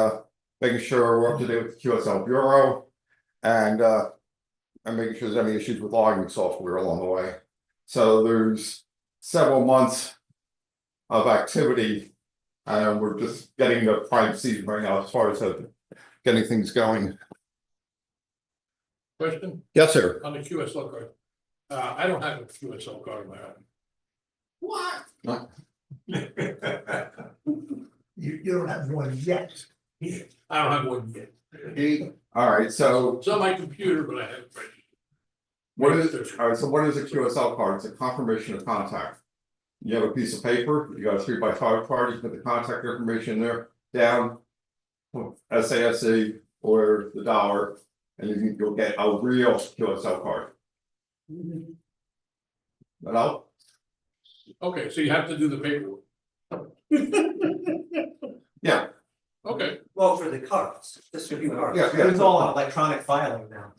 making sure we're up to date with the QSL Bureau and making sure there's any issues with logging software along the way. So there's several months of activity and we're just getting the prime season right now as far as getting things going. Question Yes, sir. on the QSL card. I don't have a QSL card of my own. No. You don't have one yet. I don't have one yet. All right, so It's on my computer, but I haven't registered. what is a QSL card? It's a confirmation of contact. You have a piece of paper, you got a 3x5 card, you put the contact information there, down, SASC or the dollar, and you'll get a real QSL card. That help? Okay, so you have to do the paperwork. Yeah. Okay. Well, for the cards, distribute cards. Yeah, It's all on electronic filing now.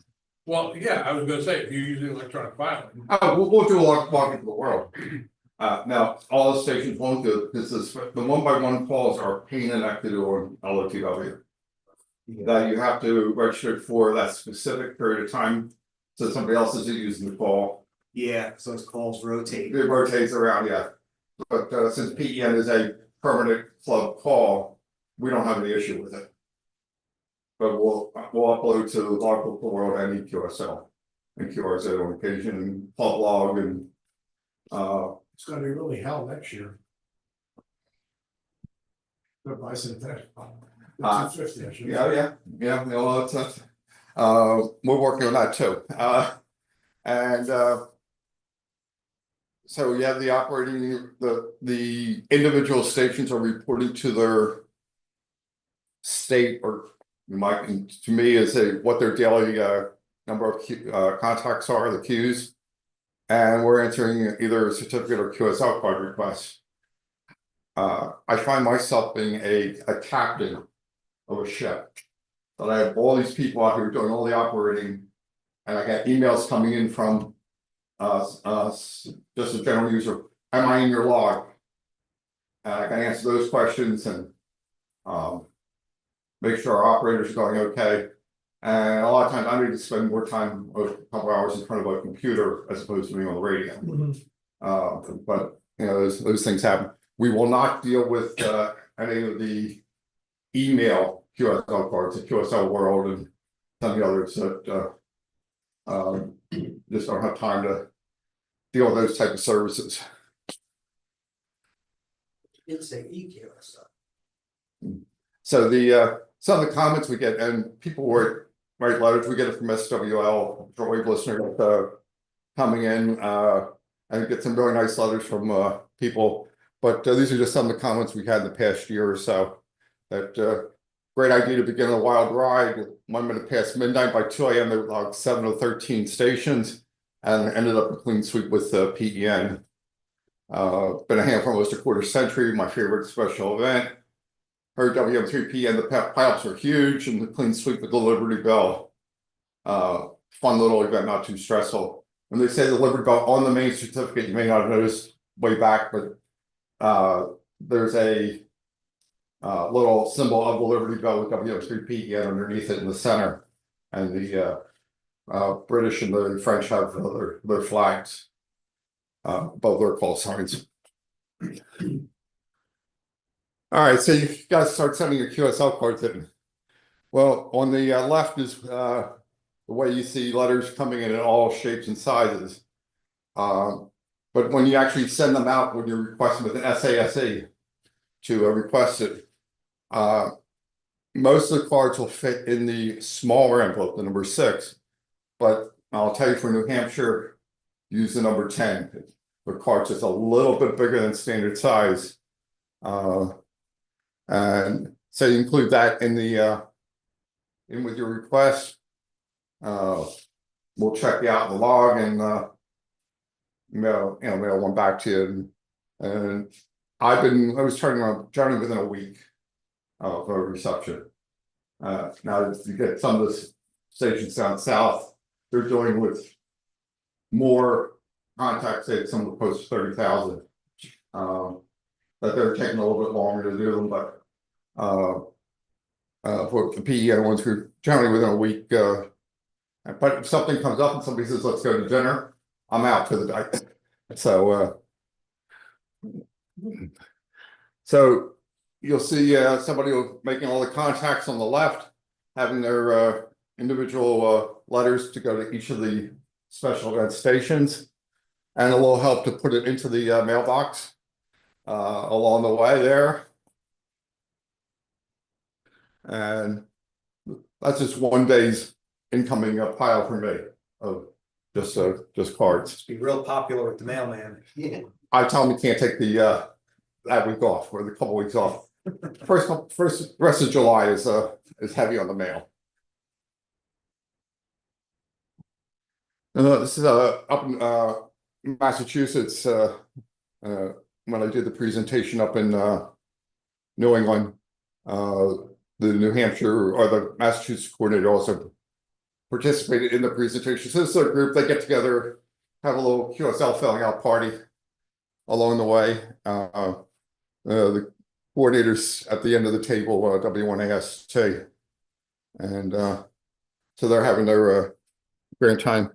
Well, yeah, I was gonna say, if you're using electronic filing, We'll do a lot walking for the world. Now, all the stations won't do it, because the one by one calls are a pain in the neck to do on LOTW. That you have to register for that specific period of time, so somebody else is using the call. Yeah, so those calls rotate. It rotates around, yeah. But since PEN is a permanent club call, we don't have any issue with it. But we'll upload to Log the World and EQSL. And QRZ on occasion, and Club Log and It's gonna be really hell next year. The bicentennial. Uh, 250, I should yeah, no, it's we're working on that too, and so you have the operating, the individual stations are reporting to their state, or to me is what their daily number of contacts are, the queues, and we're entering either a certificate or QSL card requests. I find myself being a captain of a ship. But I have all these people out here doing all the operating, and I got emails coming in from just a general user, am I in your log? And I can answer those questions and make sure our operators are going okay. And a lot of times I need to spend more time, a couple hours in front of a computer as opposed to being on the radio. But you know, those things happen. We will not deal with any of the email QSL cards at QSL World and some of the others that just don't have time to deal with those type of services. It's a EQS. So the some of the comments we get, and people write letters, we get it from SWL, Droid listeners coming in, and get some really nice letters from people. But these are just some of the comments we had in the past year or so. That great idea to begin a wild ride. 1 minute past midnight, by 2 a.m. there were like 7 or 13 stations, and ended up a clean sweep with PEN. Been a hand for almost a quarter century. My favorite special event. Heard WM3PN, the pilots are huge, and the clean sweep with the Liberty Bell. Fun little event, not too stressful. When they say the Liberty Bell on the main certificate, you may not have noticed way back, but there's a little symbol of the Liberty Bell with WM3PN underneath it in the center, and the British and the French have their flags above their call signs. All right, so you guys start sending your QSL cards in. Well, on the left is the way you see letters coming in all shapes and sizes. But when you actually send them out, when you're requesting with an SASE to request it, most of the cards will fit in the smaller envelope, the number 6. But I'll tell you, for New Hampshire, use the number 10. The card's just a little bit bigger than standard size. And so you include that in the in with your request. We'll check you out in the log and mail one back to you. And I was turning on Johnny within a week of reception. Now you get some of the stations down south, they're dealing with more contacts, say some of the posts 30,000. That they're taking a little bit longer to do them, but for the PEN ones, we're generally within a week. But if something comes up and somebody says, let's go to dinner, I'm out for the day. So you'll see somebody making all the contacts on the left, having their individual letters to go to each of the special event stations, and a little help to put it into the mailbox along the way there. And that's just one day's incoming pile for me of just cards. Must be real popular with the mailman. Yeah. I tell them you can't take the that week off or the couple weeks off. First rest of July is heavy on the mail. This is up in Massachusetts. When I did the presentation up in New England, the New Hampshire or the Massachusetts coordinator also participated in the presentation. So this is a group, they get together, have a little QSL filling out party along the way. The coordinators at the end of the table, W1AST. And so they're having their grand time.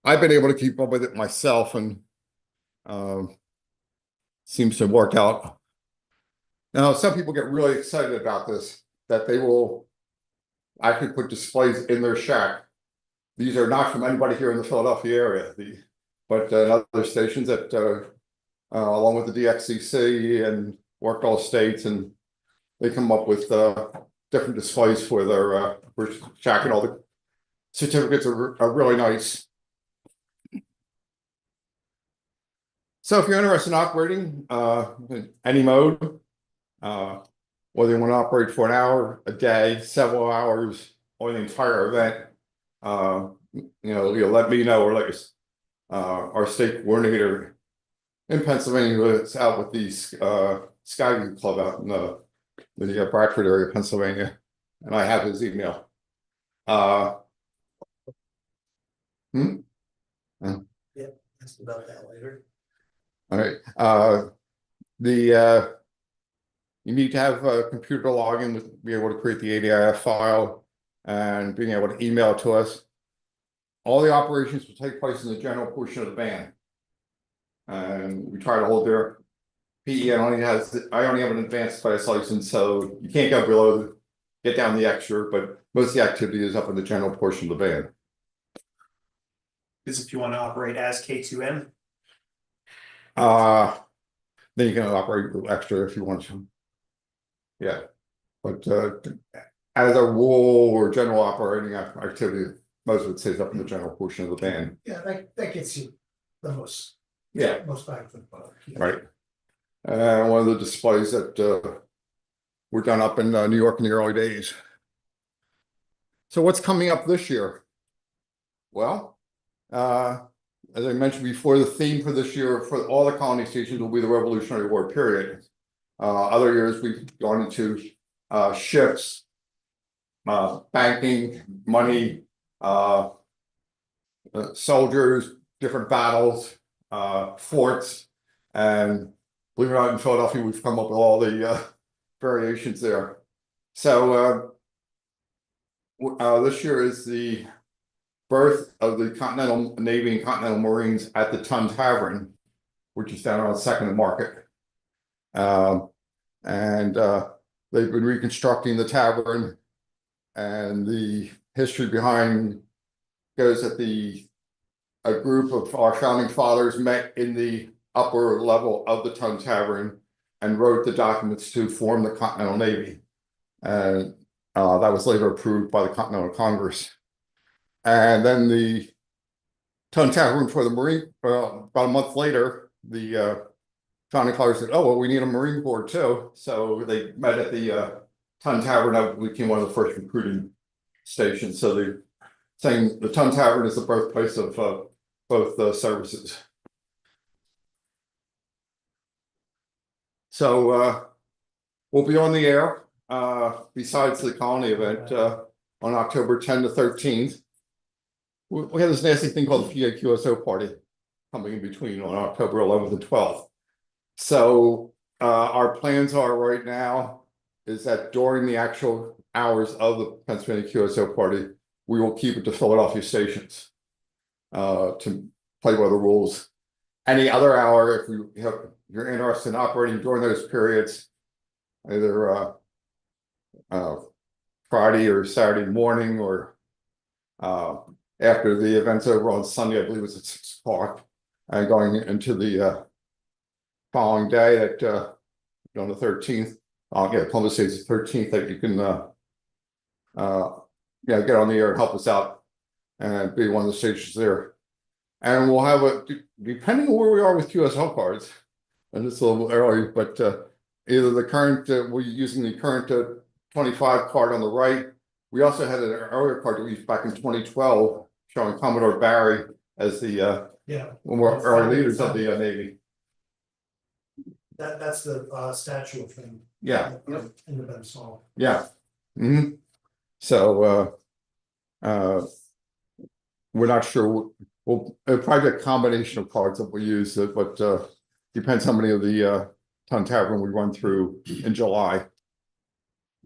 I've been able to keep up with it myself, and seems to have worked out. Now, some people get really excited about this, that they will actually put displays in their shack. These are not from anybody here in the Philadelphia area, but other stations that, along with the DXCC and Worked All States, and they come up with different displays for their shack, and all the certificates are really nice. So if you're interested in operating in any mode, whether you want to operate for an hour, a day, several hours, or the entire event, you'll let me know, or let our state coordinator in Pennsylvania that's out with the Skyview Club out in the Bradford area, Pennsylvania, and I have his email. Yeah, ask about that later. All right. You need to have a computer to log in with, be able to create the ADIF file and being able to email it to us. All the operations will take place in the general portion of the band. And we try to hold their PE. I only have an advanced class license, so you can't go below get down the extra, but most of the activity is up in the general portion of the band. Because if you want to operate as K2M, Then you can operate with extra if you want to. Yeah, but as a rule or general operating activity, most of it stays up in the general portion of the band. Yeah, that gets you the most Yeah, bang for the buck. Yeah. right. One of the displays that were done up in New York in the early days. So what's coming up this year? Well, as I mentioned before, the theme for this year for all the colony stations will be the Revolutionary War period. Other years we've gone into ships, banking, money, soldiers, different battles, forts, and believe it or not, in Philadelphia we've come up with all the variations there. So this year is the birth of the Continental Navy and Continental Marines at the Tun Tavern, which is down on 2nd and Market. They've been reconstructing the tavern, and the history behind goes that a group of our founding fathers met in the upper level of the Tun Tavern and wrote the documents to form the Continental Navy. And that was later approved by the Continental Congress. And then the Tun Tavern for the Marine, about a month later, the founding fathers said, oh, well, we need a Marine Corps too. So they met at the Tun Tavern. That became one of the first recruiting stations. So they're saying the Tun Tavern is the birthplace of both services. So we'll be on the air, besides the colony event, on October 10 to 13th. We have this nasty thing called the PA QSO party coming in between on October 11th and 12th. So our plans are right now is that during the actual hours of the Pennsylvania QSO party, we will keep it to Philadelphia stations to play by the rules. Any other hour, if you're interested in operating during those periods, either Friday or Saturday morning, or after the event's over on Sunday, I believe it's at 6 o'clock, and going into the following day at on the 13th. Columbus Day is the 13th, that you can get on the air and help us out and be one of the stations there. And we'll have depending on where we are with QSL cards, and it's a little early, but either the current, we're using the current 25 card on the right. We also had an earlier card that we used back in 2012 showing Commodore Barry as the one of our early leaders of the Navy. That's the statue of him. Yeah. Independence Hall. Yeah. Mhm. So, we're not sure, we'll probably a combination of cards that we use, but, depends how many of the, Ton Tavern we run through in July.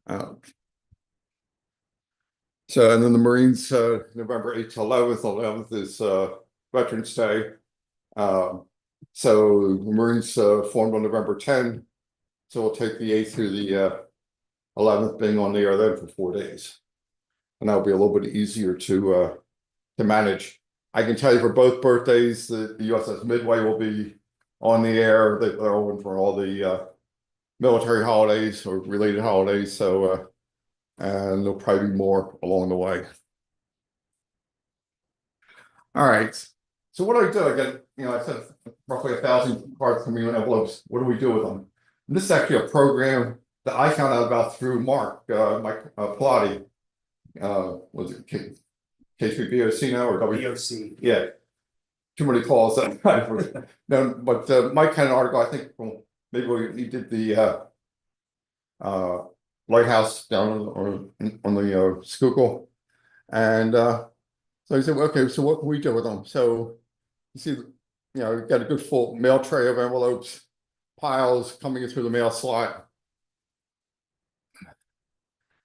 So, and then the Marines, November 8th to 11th is, Veterans Day. So the Marines, formed on November 10. So we'll take the 8th through the, 11th being on the air then for 4 days. And that'll be a little bit easier to manage. I can tell you for both birthdays, the USS Midway will be on the air. They're open for all the military holidays or related holidays. So, and there'll probably be more along the way. All right. So what do I do? I get, I said roughly 1,000 cards coming in envelopes. What do we do with them? And this is actually a program that I found out about through Mark, Mike Plotty. Was it K3BOC now or BOC. Yeah. Too many calls that no, but Mike had an article, I think, well, maybe he did the lighthouse down on the Schuylkill. And so he said, well, okay, so what can we do with them? So you see, we've got a good full mail tray of envelopes, piles coming in through the mail slot.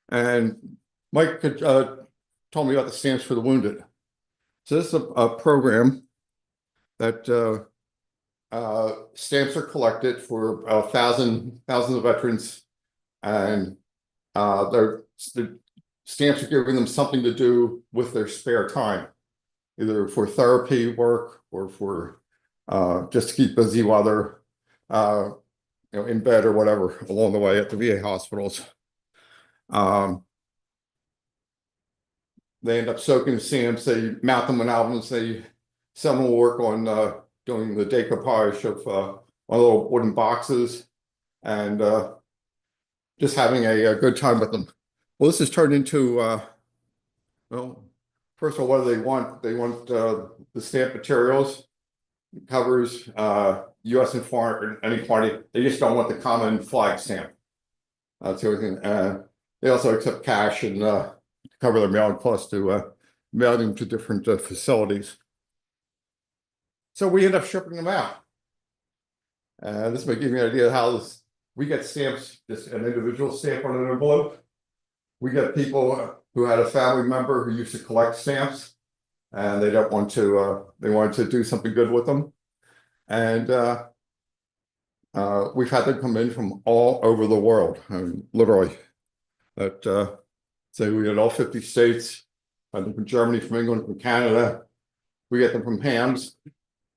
And Mike told me about the Stamps for the Wounded. So this is a program that stamps are collected for thousands of veterans, and the stamps are giving them something to do with their spare time, either for therapy work or for just to keep busy while they're in bed or whatever along the way at the VA hospitals. They end up soaking stamps. They mount them in albums. Some will work on doing the decoupage of on little wooden boxes and just having a good time with them. Well, this has turned into well, first of all, what do they want? They want the stamp materials, covers, U.S. and foreign, any party. They just don't want the common flag stamp. That's the only thing. They also accept cash and cover their mailing costs to mail them to different facilities. So we end up shipping them out. This may give you an idea of how we get stamps, just an individual stamp on an envelope. We get people who had a family member who used to collect stamps, and they don't want to, they wanted to do something good with them. And we've had them come in from all over the world, literally. That say we had all 50 states, I think from Germany, from England, from Canada. We get them from hams.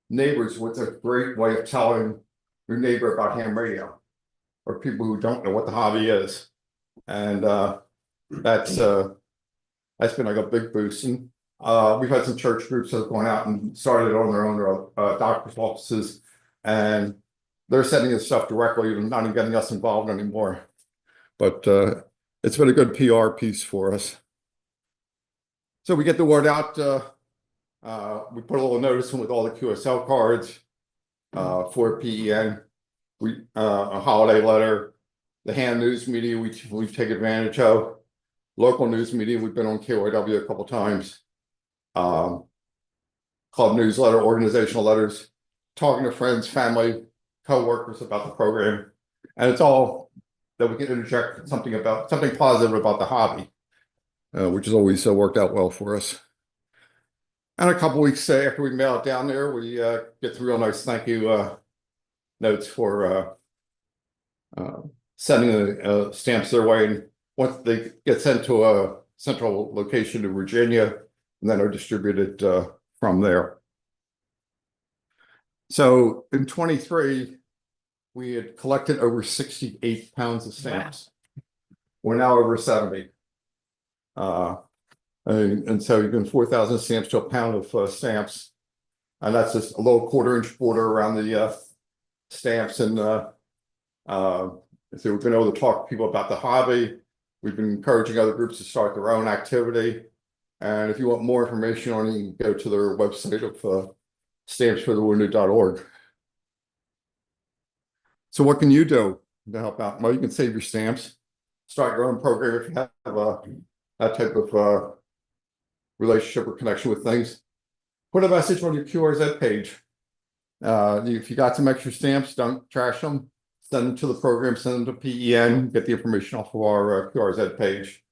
Neighbors, what's a great way of telling your neighbor about ham radio, or people who don't know what the hobby is. And that's been like a big boost. And we've had some church groups that have gone out and started on their own doctor's offices, and they're sending us stuff directly and not even getting us involved anymore. But it's been a good PR piece for us. So we get the word out. We put a little notice in with all the QSL cards for PEN. A holiday letter, the hand news media we take advantage of. Local news media, we've been on KYW a couple times. Club newsletter, organizational letters, talking to friends, family, co-workers about the program. And it's all that we can interject something positive about the hobby, which has always worked out well for us. And a couple weeks after we mail it down there, we get some real nice thank you notes for sending the stamps their way. And once they get sent to a central location in Virginia, and then are distributed from there. So in 23, we had collected over 68 pounds of stamps. Wow. We're now over 70. And so you can 4,000 stamps to a pound of stamps. And that's just a little 1/4-inch border around the stamps. And so we've been able to talk to people about the hobby. We've been encouraging other groups to start their own activity. And if you want more information on it, you can go to their website of stampsforthewounded.org. So what can you do to help out? Well, you can save your stamps. start your own program if you have that type of relationship or connection with things. Put a message on your QRZ page. If you got some extra stamps, don't trash them. Send them to the program, send them to PEN, get the information off of our QRZ page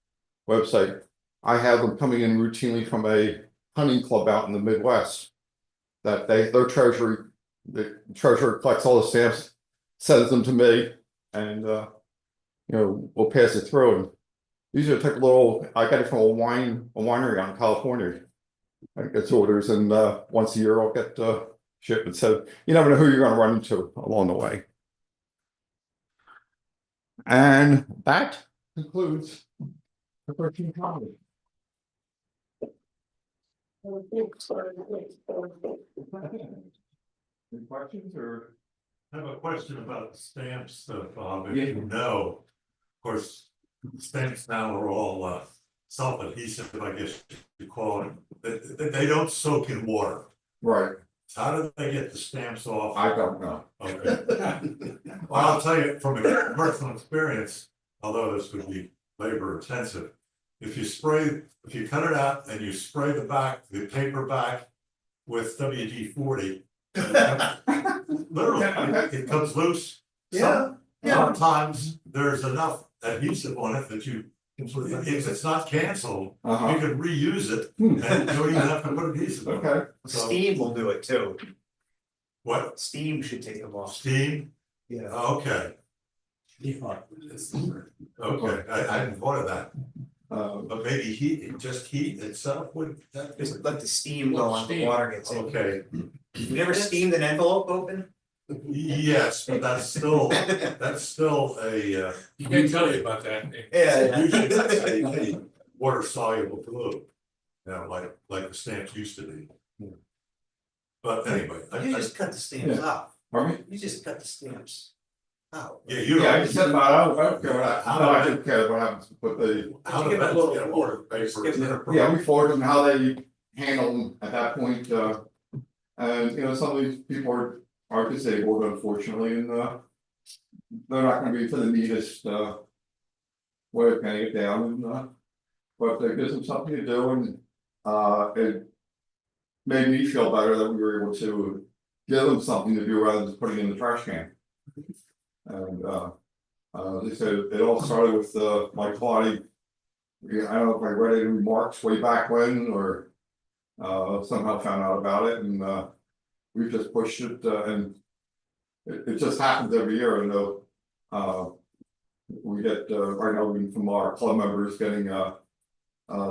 website. I have them coming in routinely from a hunting club out in the Midwest. That their treasury, the treasurer collects all the stamps, sends them to me, and we'll pass it through. And these are the type of little, I got it from a winery out in California. I get orders, and once a year I'll get shipments. So you never know who you're going to run into along the way. And that concludes the 13th holiday. Any questions or? I have a question about the stamp stuff, Bob, Yeah. if you know, of course, stamps now are all self-adhesive, I guess you call it. They don't soak in water. Right, How do they get the stamps off? I don't know. Okay. Well, I'll tell you from a personal experience, although this would be labor intensive. If you cut it out and you spray the paper back with WD-40, literally, it comes loose. Yeah, Sometimes there's enough adhesive on it that if it's not canceled, you can reuse it and you don't even have to put adhesive on it. Okay. So, Steam will do it too. what, Steam should take them off. steam? Yeah. Okay, okay, I hadn't thought of that, but maybe heat itself would. Just let the steam go on, the water gets in. Okay, You never steamed an envelope open? yes, but that's still a, You can't tell you about that. usually that's a water soluble glue. Like the stamps used to be. But anyway, You just cut the stamps off. Pardon me? You just cut the stamps out. yeah, you Yeah, I don't. just said about, I don't care what I don't care what happens with the, How You do give it a they little- get water paper? yeah, we forward them how they handle them at that point, and some of these people are disabled unfortunately, and they're not gonna be to the neatest way of getting it down, and but it gives them something to do, and it made me feel better that we were able to give them something to do rather than just putting it in the trash can. And they said it all started with my client. I don't know if I read it in March way back when, or somehow found out about it, and we've just pushed it, and it just happens every year. And we get right now from our club members getting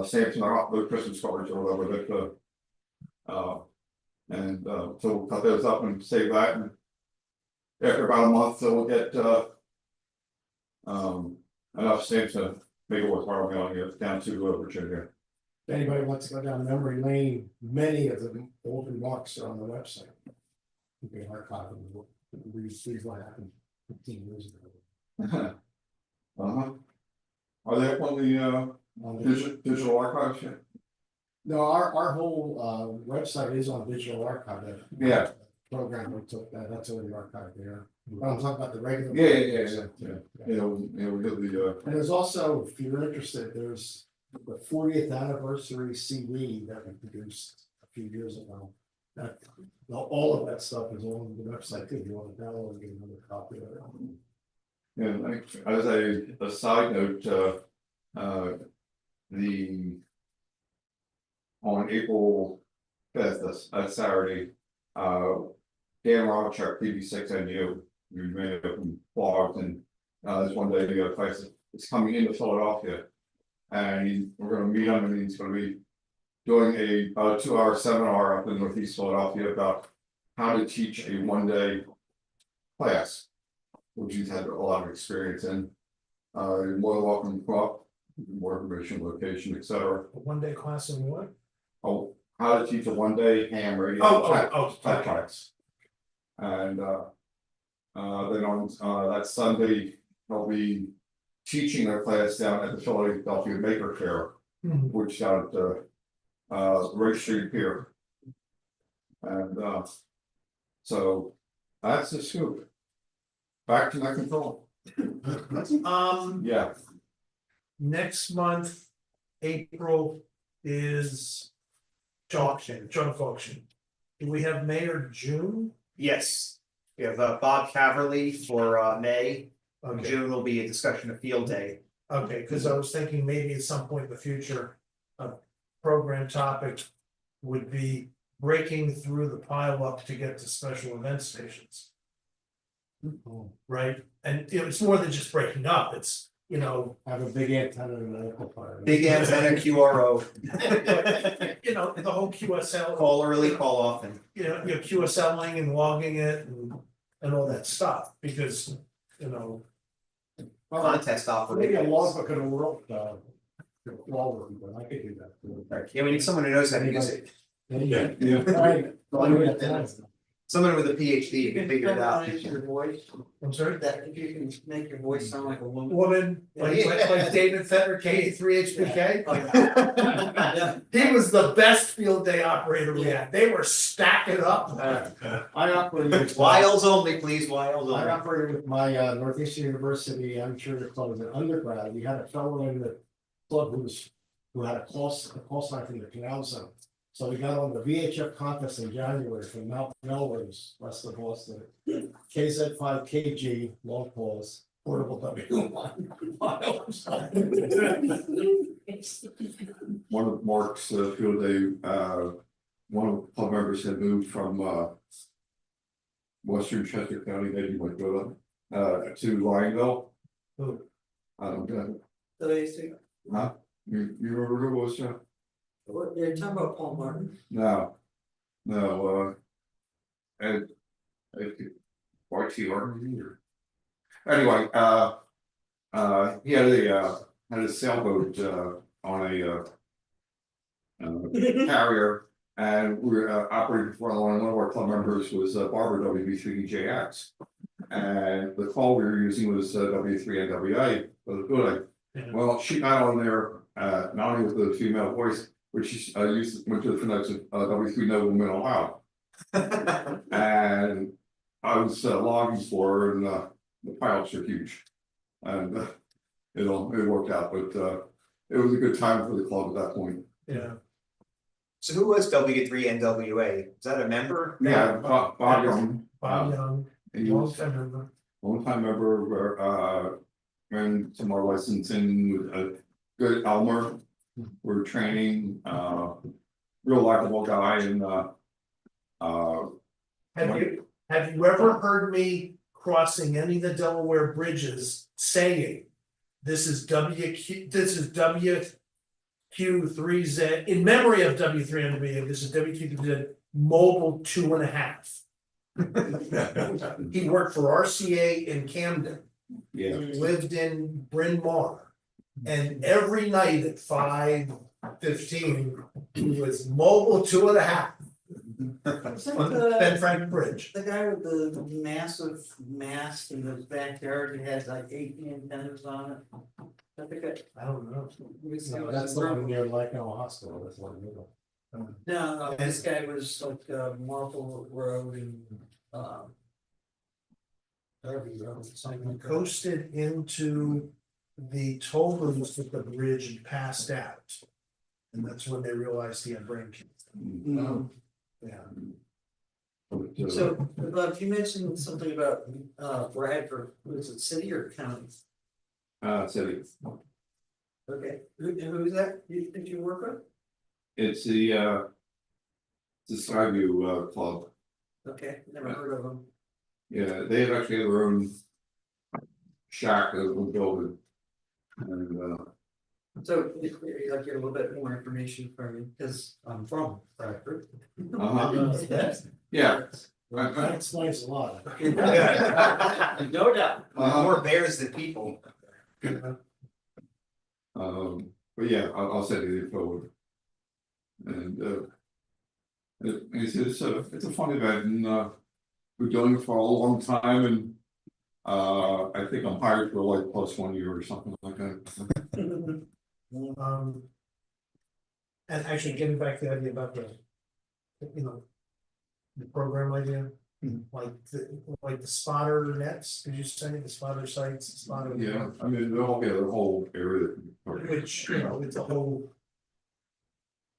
stamps in our Christmas cards or whatever that so we'll cut those up and save that, and after about a month, so we'll get enough stamps to make it worthwhile mailing it down to Virginia. If anybody wants to go down memory lane, many of the open marks are on the website. You can archive them, see what happened 15 years ago. Are they up on the On the- digital archives yet? No, our whole website is on digital archive. That Yeah. Program we took that's already archived there. But I'm talking about the regular. Yeah. We did the And there's also, if you're interested, there's the 40th anniversary CD that we produced a few years ago. That all of that stuff is on the website too. If you want to download and get another copy of it. Yeah, as a side note, on April 5th, that's Saturday, Dan Robichuk, PB6NU, we made up from blogs, and this one day the place is coming into Philadelphia, and we're gonna meet him, and he's gonna be doing a 2-hour seminar up in Northeast Philadelphia about how to teach a 1-day class, which he's had a lot of experience in. You're more than welcome to come up, more information, location, etc. a 1-day class in what? Oh, how to teach a 1-day ham radio type class. And then on that Sunday, they'll be teaching their class down at the Philadelphia Maker Fair, which down at Ray Street Pier. And so that's the scoop. Back to my control. Yeah. next month, April is. Auction. Junk auction. Do we have May or June? Yes, we have Bob Caverly for May. Okay, June will be a discussion of field day. okay, cause I was thinking maybe at some point in the future, a program topic would be breaking through the pile up to get to special event stations. Right, and you know, it's more than just breaking up, it's, you know, Have a big antenna and an amplifier. Big antenna QRO. you know, the whole QSL. Call early, call often. You know, you're QSLing and logging it and all that stuff, because, you know. Contest Maybe a operators. logbook of the world, wall, but I could do that. Yeah, we need someone who knows how to use it. Yeah. Yeah. Someone with a PhD who can figure it out. Your voice, I'm sorry? that if you can make your voice sound like a woman. Woman, like David Fetter, K3HBK. Yeah. He was the best field day operator we had, they were stacking up. I operated with Wiles only, please, wiles I only. operated with my Northeastern University amateur club as an undergrad. We had a fellow in the club who had a call sign from the canal zone. So we got on the VHF contest in January from Mount Melrose, west of Boston. KZ5KG, long calls, portable W1. One of Mark's field day, one of the club members had moved from Western Chester County, maybe like to Lionville. Who? I don't know, So they say, huh? You remember who it was, Jeff? what, they're talking about Paul Martin. No. And YTR. Anyway, he had a sailboat on a carrier, and we were operating for one of our club members was Barbara WB3EJX. And the call we were using was W3NWA for the building. Well, she got on there, not only with the female voice, which she went to the phonetics of W3 Noble Mental Health. And I was logging for her, and the pilots are huge. And it worked out, but it was a good time for the club at that point. Yeah. So who was W3NWA? Is that a member? Yeah, Bob Young. Bob Young, And he was long-time member. long-time member, and some more licensing with a good Elmer. We're training, real likable guy, and Have you ever heard me crossing any of the Delaware bridges saying, this is WQ3Z, in memory of W3NW, this is WQ3Z mobile 2.5. He worked for RCA in Camden, yeah. lived in Bryn Mawr. And every night at 5:15, he was mobile 2.5 on the Ben Frank Bridge. The guy with the massive mast in his backyard, he had like 8 antennas on it. I think I don't know. That's the one near Lyco Hospital, that's one middle. No, this guy was like Marple Road and Derby Road, something like that. Coasted into the toll booths with the bridge and passed out. And that's when they realized he had brain cancer. Mm. Yeah. But, So, Bob, you mentioned something about Bradford, was it city or county? City. Okay, who's that, did you work with? It's the Skyview Club. Okay, never heard of them. Yeah, they have actually their own shack that was building. And So, if you'd like to get a little bit more information from me, because I'm from Bradford. yeah. That explains a lot. No doubt. More bears than people. But yeah, I'll send you the info. And it's a fun event, and we're doing it for a long time, and I think I'm hired for like plus 1 year or something like that. And actually getting back to the idea about the program idea, Like the spotter nets, did you send me the spotter sites, the spotter? Yeah, I mean, the whole area. Which, you know, it's a whole.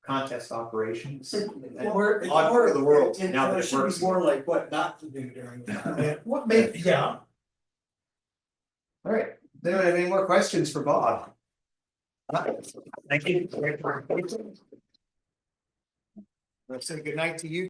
Contest operations. More, it's Odd part of the world, it- now that it it should be works. more like what not to do during the time. What made, yeah, All right, does anyone have any more questions for Bob? Thank you. Let's say good night to you.